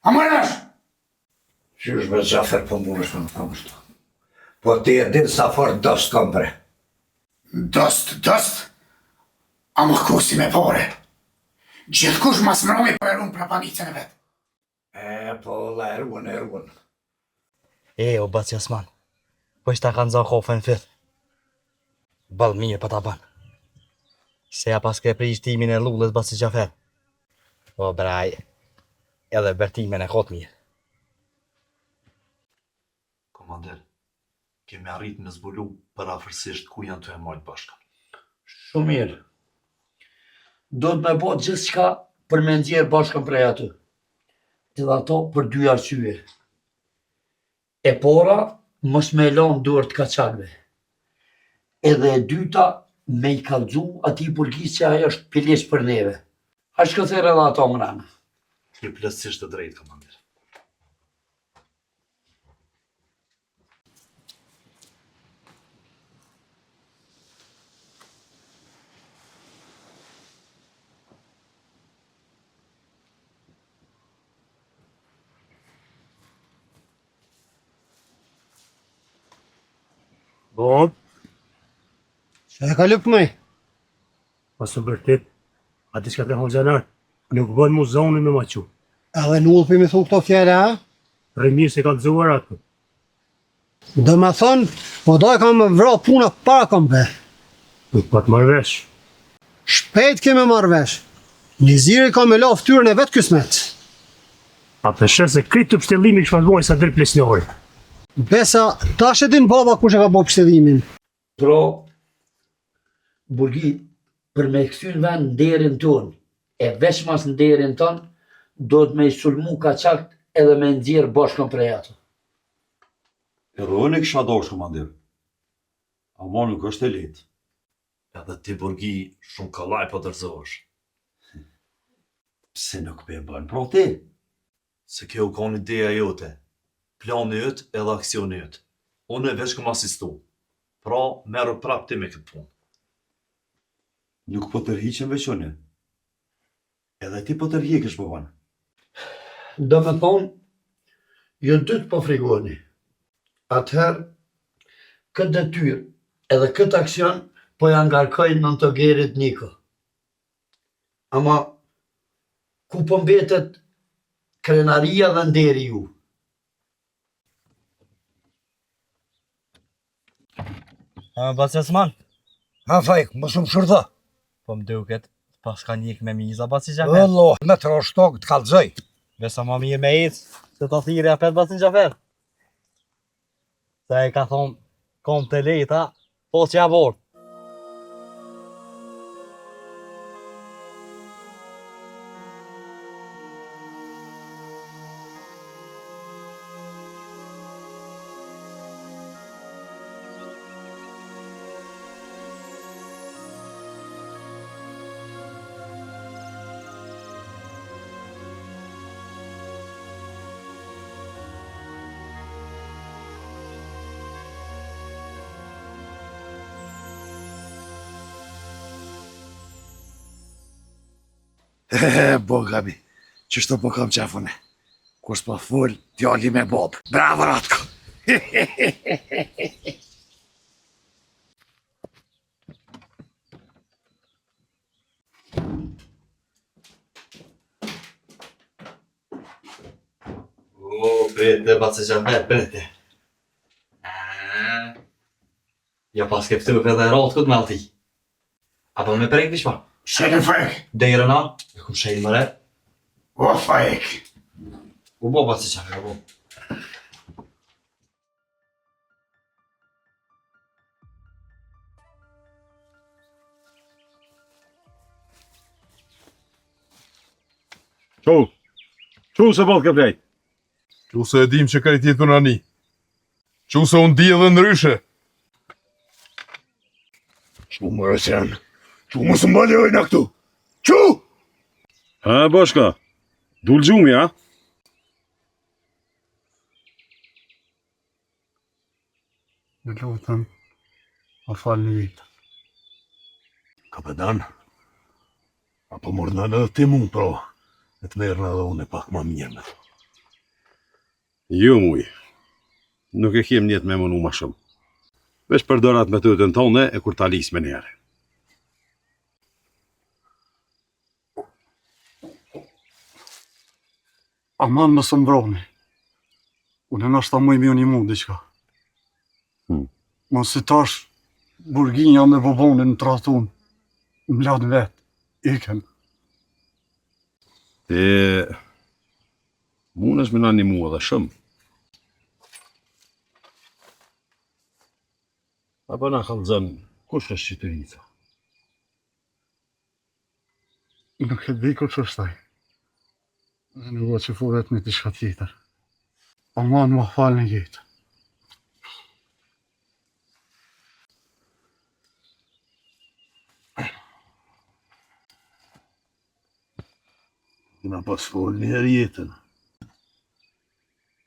M: A më rësh?
T: Qysh me Gjafer po mundësh me më thamë shto. Po ti e din sa fort dost kam bre.
M: Dost? A më kusi me pore. Gjithë kush mas mëroni për erunë pra panicën e vetë.
T: Po la eruën.
H: O baci Osman, po ishta kanë zonë kofe në fithë. Balë mirë pa ta banë. Se ja pas ke prish timin e lullës baci Gjafer. O braj, edhe bertimin e kotë mirë.
F: Komander, kemi arrit me zbulu për afërsisht ku janë të e majtë bashkën.
N: Shumë mirë. Do të me bo gjithë qka për me ndjerë bashkën prej aty. Edhe ato për 2 arsye. E para, mos me lanë dorë të kaçakve. Edhe e dyta, me i kallëzu ati burgis që ajo është pileq për neve. A shkëthere edhe ato mrena.
F: Je plotësisht të drejtë, komander.
O: Bob,
Q: Që e ka lëpë me?
O: pasë bërtit, ati shka të honë gjanar, nuk bënë mu zonin me maqu.
Q: Edhe në ullëpi me thu këto fjere, ha?
O: Rëmirë se ka të zuar atë.
Q: Do me thonë, po do e kam me vra puna para kam be.
O: Nuk pa të marrëvesh.
Q: Shpejt keme marrëvesh. Niziri ka me la ftyrën e vetë kësmet.
O: A të shë se kritë të pështellimi kështë mëndmojnë sa drejt plesnjori.
Q: Besa, tash e din baba kush e ka bo pështellimin.
N: Pra, burgi, për me kësyn vend nderin tonë, e veç mas nderin tonë, do të me i sulmu ka qakt edhe me nxjerë bashkën prej ato.
E: E rojën e kësha doshë, komandir. Ama nuk është e letë.
F: Edhe ti burgi shumë kalaj po dërzohesh.
E: Pse nuk pe bën pro ti?
F: Se kjo ka një ideja jote. Plani jëtë edhe aksioni jëtë. Unë e veç këm asistu. Pra, merë prap ti me këtë punë.
E: Nuk po tërhiqen veçone. Edhe ti po tërhiqesh po banë.
N: Do me thonë, ju dytë po frigoni. Atëherë, këtë detyrë edhe këtë aksion po janë ngarkojnë në të gerit Niko. Ama, ku po mbetet krenaria dhe nderi ju?
H: Bas Jasman?
T: Ha fajk, më shumë shurda.
H: Po më duket, pas ka njik me miza bas i Gjafer.
T: Allah, me të roshtog të kalzoj.
H: Besa ma mirë me ecë, se të thiri apet bas i Gjafer. Se e ka thonë, kom të leta, po që ja vorë.
T: Bo gabi, qështu po kam qefune. Kur s'po full, djali me bob. Bravo Ratko!
H: Prete, bas i Gjafer, prete. Ja pas ke ftu edhe ratë këtë me alti. Apo me prejk vishma?
T: Shajnë fajk!
H: Dejrëna, e kum shajnë mëre.
T: O fajk!
H: U bo bas i Gjafer, u bo.
E: Qu se bot ke plejt?
R: Qu se e dim që ka i tjetë në ani. Qu se unë di edhe ndryshe.
T: Qu më rësen, qu më së mbalojnë a këtu. Qu!
E: Ha, bashka, dul gjumi, ha?
O: Në lutëm, a falë një vitë.
R: Kapetan, apo mërna në dhe ti mund, pro, e të merë në dhe unë e pak ma mirë me thë.
E: Jo, muj, nuk e kem njetë me mënu ma shumë. Vesh përdorat me të të tone e kur talis me njerë.
O: Aman më së mbroni. Unë e nashta më i mjë një mund, diqka. Mos si tash, burginja me bobonin në tratun, më latë vetë, iken.
E: Te... Mune është me në një mua dhe shumë. Apo na kalëzën, kush është qyterica?
O: Nuk e di kush është taj. Dhe nuk që fu vetë me t'i shka tjetër. Aman më falë në jetë.
R: Kina pas folë njerë jetën.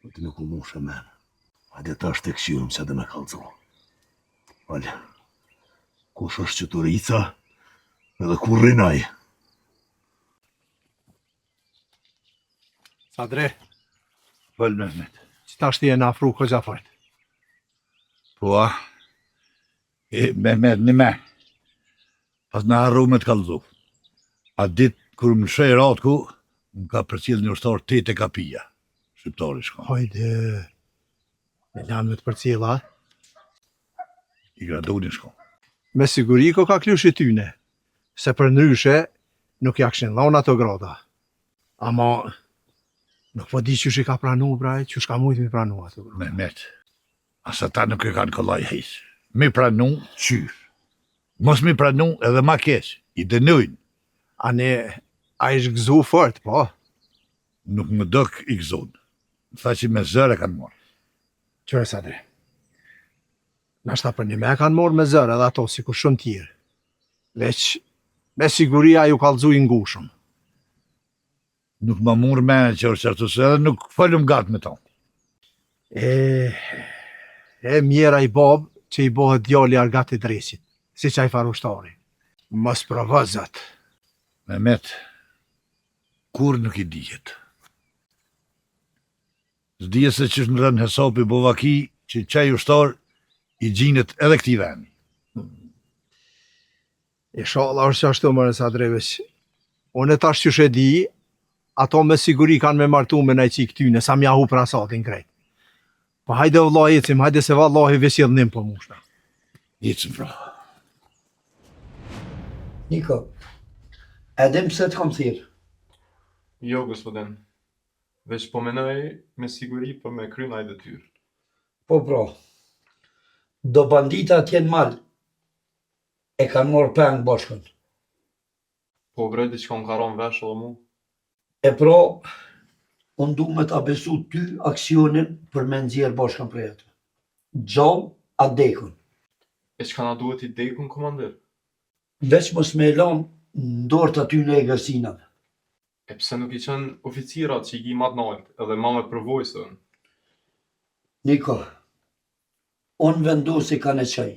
R: Po ti nuk u moshë e menë. Hajde ta është të këshirëm që edhe me kalëzohë. Falë, kush është qëturica edhe kur rinaj?
U: Sadre,
R: Falë Mehmet.
U: që ta shti e në afru ko Gjafajt.
D: Po, Mehmet një me. Pas në arru me të kalëzu. A ditë kër më shej ratku, më ka përcil një ushtar 8 kapija. Shqiptari shka.
M: Hajde, me lamët për cila.
D: I gradoni shka.
M: Me siguri ko ka klyshi tyne, se për ndryshe nuk ja këshin dhon ato grada. Ama nuk po di qysh i ka pranu, braj, qysh ka mujt mi pranu ato grada.
D: Mehmet, asa ta nuk e kanë kollaj hejs. Mi pranu, qysh. Mos mi pranu edhe ma keq, i dënojnë.
M: A ish gëzu fort, po?
D: Nuk më dok i gëzun. Tha që me zërë e kanë morë.
M: Qërë Sadri? Nashta për një me kanë morë me zërë edhe ato si kur shumë tjirë. Veç, me siguria ju kalzu i ngushëm.
D: Nuk më murë me që është qërtu se edhe nuk falëm gatë me tonë.
M: Mjera i babë që i bohet djali argat i dresit, si që i farushtari. Mos provëzat.
D: Mehmet, kur nuk i dihet. Zdije se që në rënë hesopi bovaki që qaj ushtar i gjinët edhe këti veni.
M: Inshallah është që ashtu mërës Adrevesh. Unë e tash që shedi, ato me siguri kanë me martu me najqi këtyne, sa mja hu prasatin krejt. Po hajde vëlla ecim, hajde se vallahi vesjedhnim për mushta.
D: Ecim pra.
N: Niko, edhem pse të kom thirë?
C: Jo, gospodin. Veç po menoj me siguri për me kry naj detyrë.
N: Po pra, do bandita t'jen mal, e kanë morë pengë bashkën.
C: Po bre, diçka më karon vesh edhe mu.
N: E pra, unë du me ta besu ty aksionin për me nxjerë bashkën për jetë. Gjallë a dekun.
C: E që ka na duhet i dekun, komandir?
N: Veç mos me elan ndorë të aty në e gërsinave.
C: E pse nuk i qenë oficirat që i gi matë nalt edhe ma me përvojsën?
N: Niko, unë vendosi ka në qaj.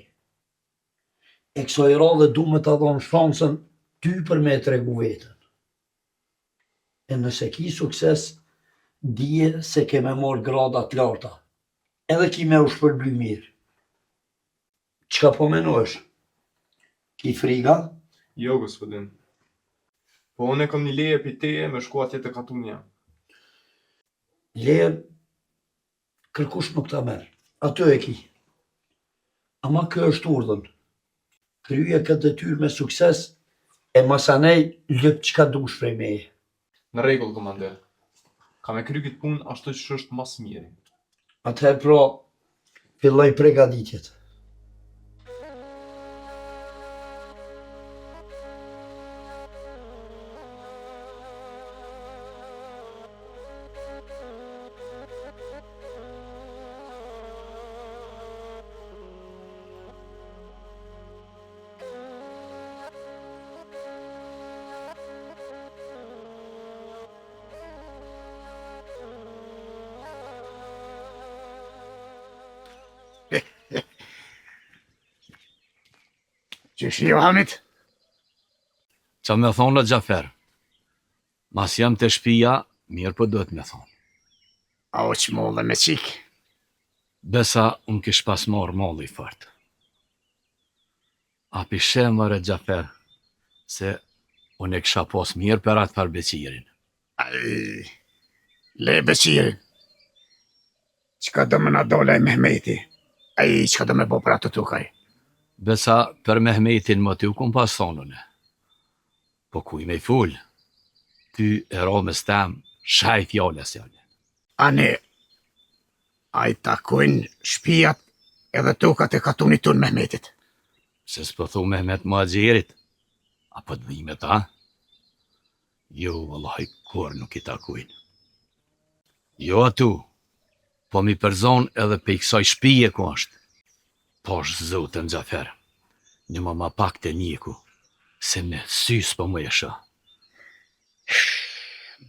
N: E kësoj radhe du me të dhonë shansën ty për me të regu vetën. E nëse ki sukses, dije se ke me morë gradat larta, edhe ki me u shpërbly mirë. Qka po menosh? Ki friga?
C: Jo, gospodin. Po unë e kom një leje për teje me shku atje të katunja.
N: Leje, kërkush nuk ta merë. Ato e ki. Ama kjo është urdhën. Kryje këtë detyrë me sukses, e masanej lëp qka dush prej meje.
C: Në regull, komander. Ka me kry këtë punë ashtu që është mas miri.
N: Atëherë pra, filloj pregaditjet.
M: Qysh jo, Hamit?
I: Qa me thonë në Gjafer? Mas jam të shpia, mirë po duhet me thonë.
M: A o që mollë me qik?
I: Besa unë kish pas marë molli fort. A pishe mërë Gjafer, se unë e kisha pos mirë për atë për beqirin.
M: Le beqirin. Qka do më na dole Mehmeti? Qka do me bo për atë tukaj?
I: Besa për Mehmetin më ty kun pas thonune. Po kuj me i full, ty e romës tem, shaj fjallës janë.
M: Ani, a i takojnë shpijat edhe tukat e katunit tunë Mehmetit.
I: Se s'po thu Mehmet më agjerit, apo të dhime ta? Jo, vëllaj, kur nuk i takojnë. Jo atu, po mi përzon edhe pe i kësaj shpije ku është. Po është zotën Gjafer, një ma pak të njiku, se me sys po më jesha.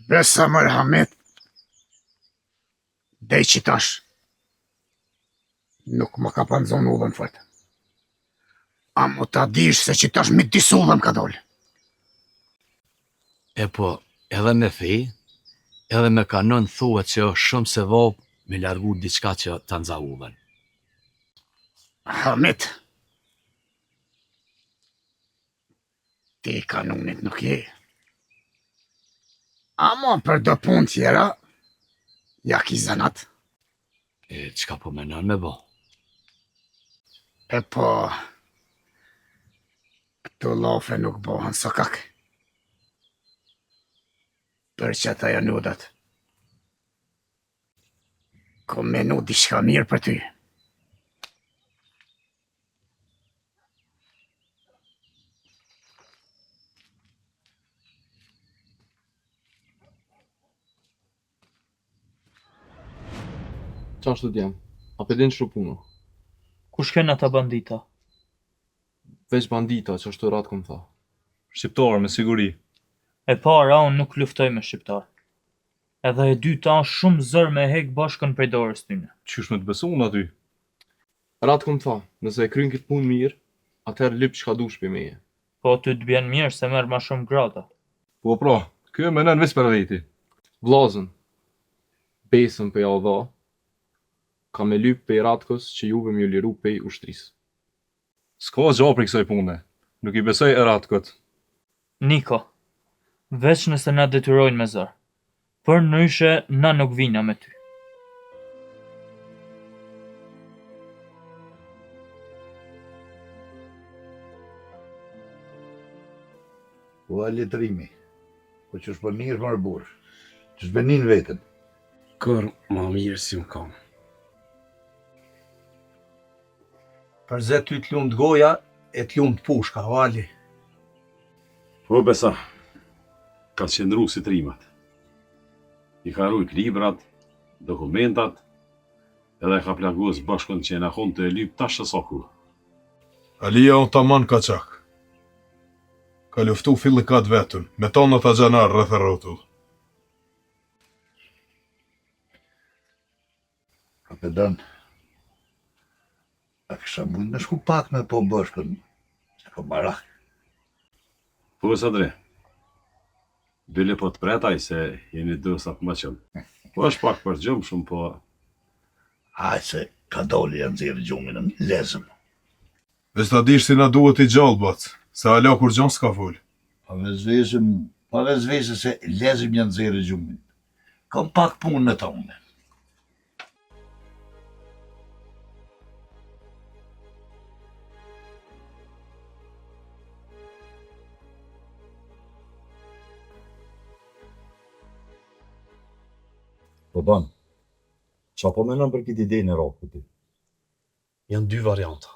M: Besa mërë Hamit, dej që tash, nuk më ka panzon ullën fëtë. A mu ta dish se që tash mi disullën ka dollë.
I: E po, edhe me fej, edhe me kanon thuhet që është shumë se vopë me largu diçka që të nza ullën.
M: Hamit, ti kanunit nuk je. Ama për do pun tjera, Ja ki zanat.
I: E çka po menon me bo?
M: E po... Këto lafe nuk bohen sokak. Për që ata janudat. Ko menu diçka mirë për ty.
C: Qashtu t'jam? A pe din ç'u punë?
A: Kush ken ata bandita?
C: Veç bandita që ashtu ratë kom tha.
A: Shqiptarë me siguri. E para, unë nuk luftoj me shqiptar. Edhe e dyta, shumë zër me hek bashkën prej dorës tyne.
C: Qysh me të besu unë aty? Ratë kom tha, nëse e kryn këtë punë mirë, atëherë lyp çka dush për meje.
A: Po ty të bjen mirë se merr ma shumë grata.
C: Po pra, kjo me nën vis për veti. Vllazën, besën për ja dha, ka me lyp për Ratkos që juve m'ju liru për ushtrisë. S'ka gja për kësaj pune, nuk i besoj e Ratkot.
A: Niko, veç nëse na detyrojnë me zër. Për ndryshe, na nuk vina me ty.
D: Po a letrimi, po që shpo mirë marë burë, që shbenin vetën.
U: Kër ma mirë si më kam.
F: Përze ty t'lumë t'goja, e t'lumë t'pushka, vali.
E: Po besa, ka qëndru si trimat. I ka rujt librat, dokumentat, edhe ka plagus bashkën që e në konë të e lyp tash e soku.
S: Alia unë taman ka qak. Ka luftu fillikat vetën, me tonët a gjanar rreth e rrotull.
D: Kapetan, a kësha mund me shku pak me po bashkën, se po barak.
E: Po sa dre, bile po të pretaj se jeni dësat më qëmë. Po është pak për gjumë shumë, po...
D: Haj se ka doli janë zirë gjumin në lezëm.
S: Veç ta dish si na duhet i gjallë bat, se ala kur gjon s'ka full.
D: Pa vezvese se lezëm janë zirë gjumin. Kam pak punë në tonë.
F: Po ban, qa po menon për këtë ide në rakë ti? Janë dy varianta.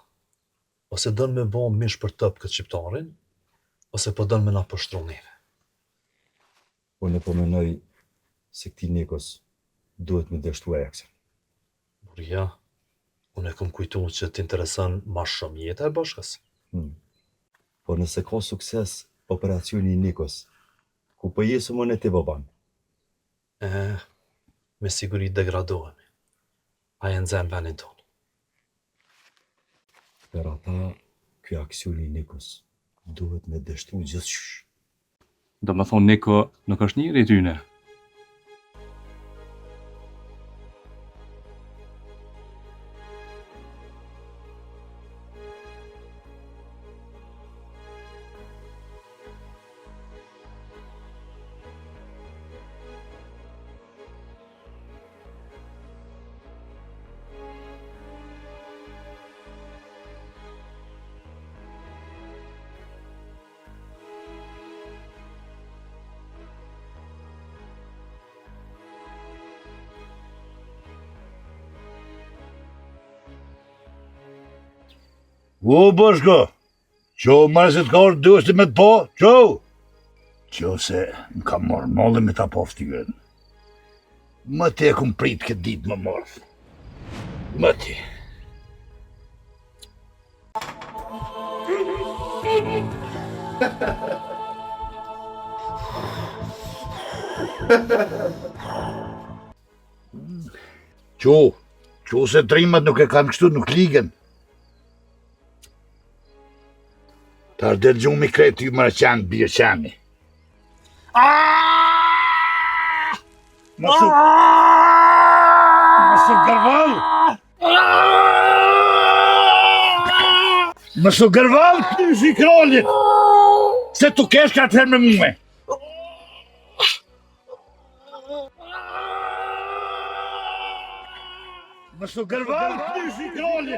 F: Ose dënë me bo mish për tëpë këtë shqiptarin, ose po dënë me na pështru neve. Unë po menoj se këti Nikos duhet me dështu e ekse. Buria, unë e kom kujtu që t'intereson ma shumë jetë e bashkës. Po nëse ka sukses operacioni Nikos, ku po jesë më në ti baban? Me siguri degradohemi. A janë zemë venin tonë. Per ata, kjo aksioni Nikos duhet me dështru gjithçysh.
C: Do me thonë Niko nuk është njëri tyne.
D: O, bashko, qo marë se t'ka orë duhet me t'po, qo? Qo se më ka morë mollë me t'a poftyren. Më te e kum prit këtë ditë më morë. Më te. Qo se trimat nuk e kanë kështu, nuk ligen. Ta është del gjumi kretë ju mërë qanë, bje qani. Mësu gërval! Mësu gërval këtë si krollit! Se tu kesh ka të herë me mume.
R: Më së gërvan, kësi trolli!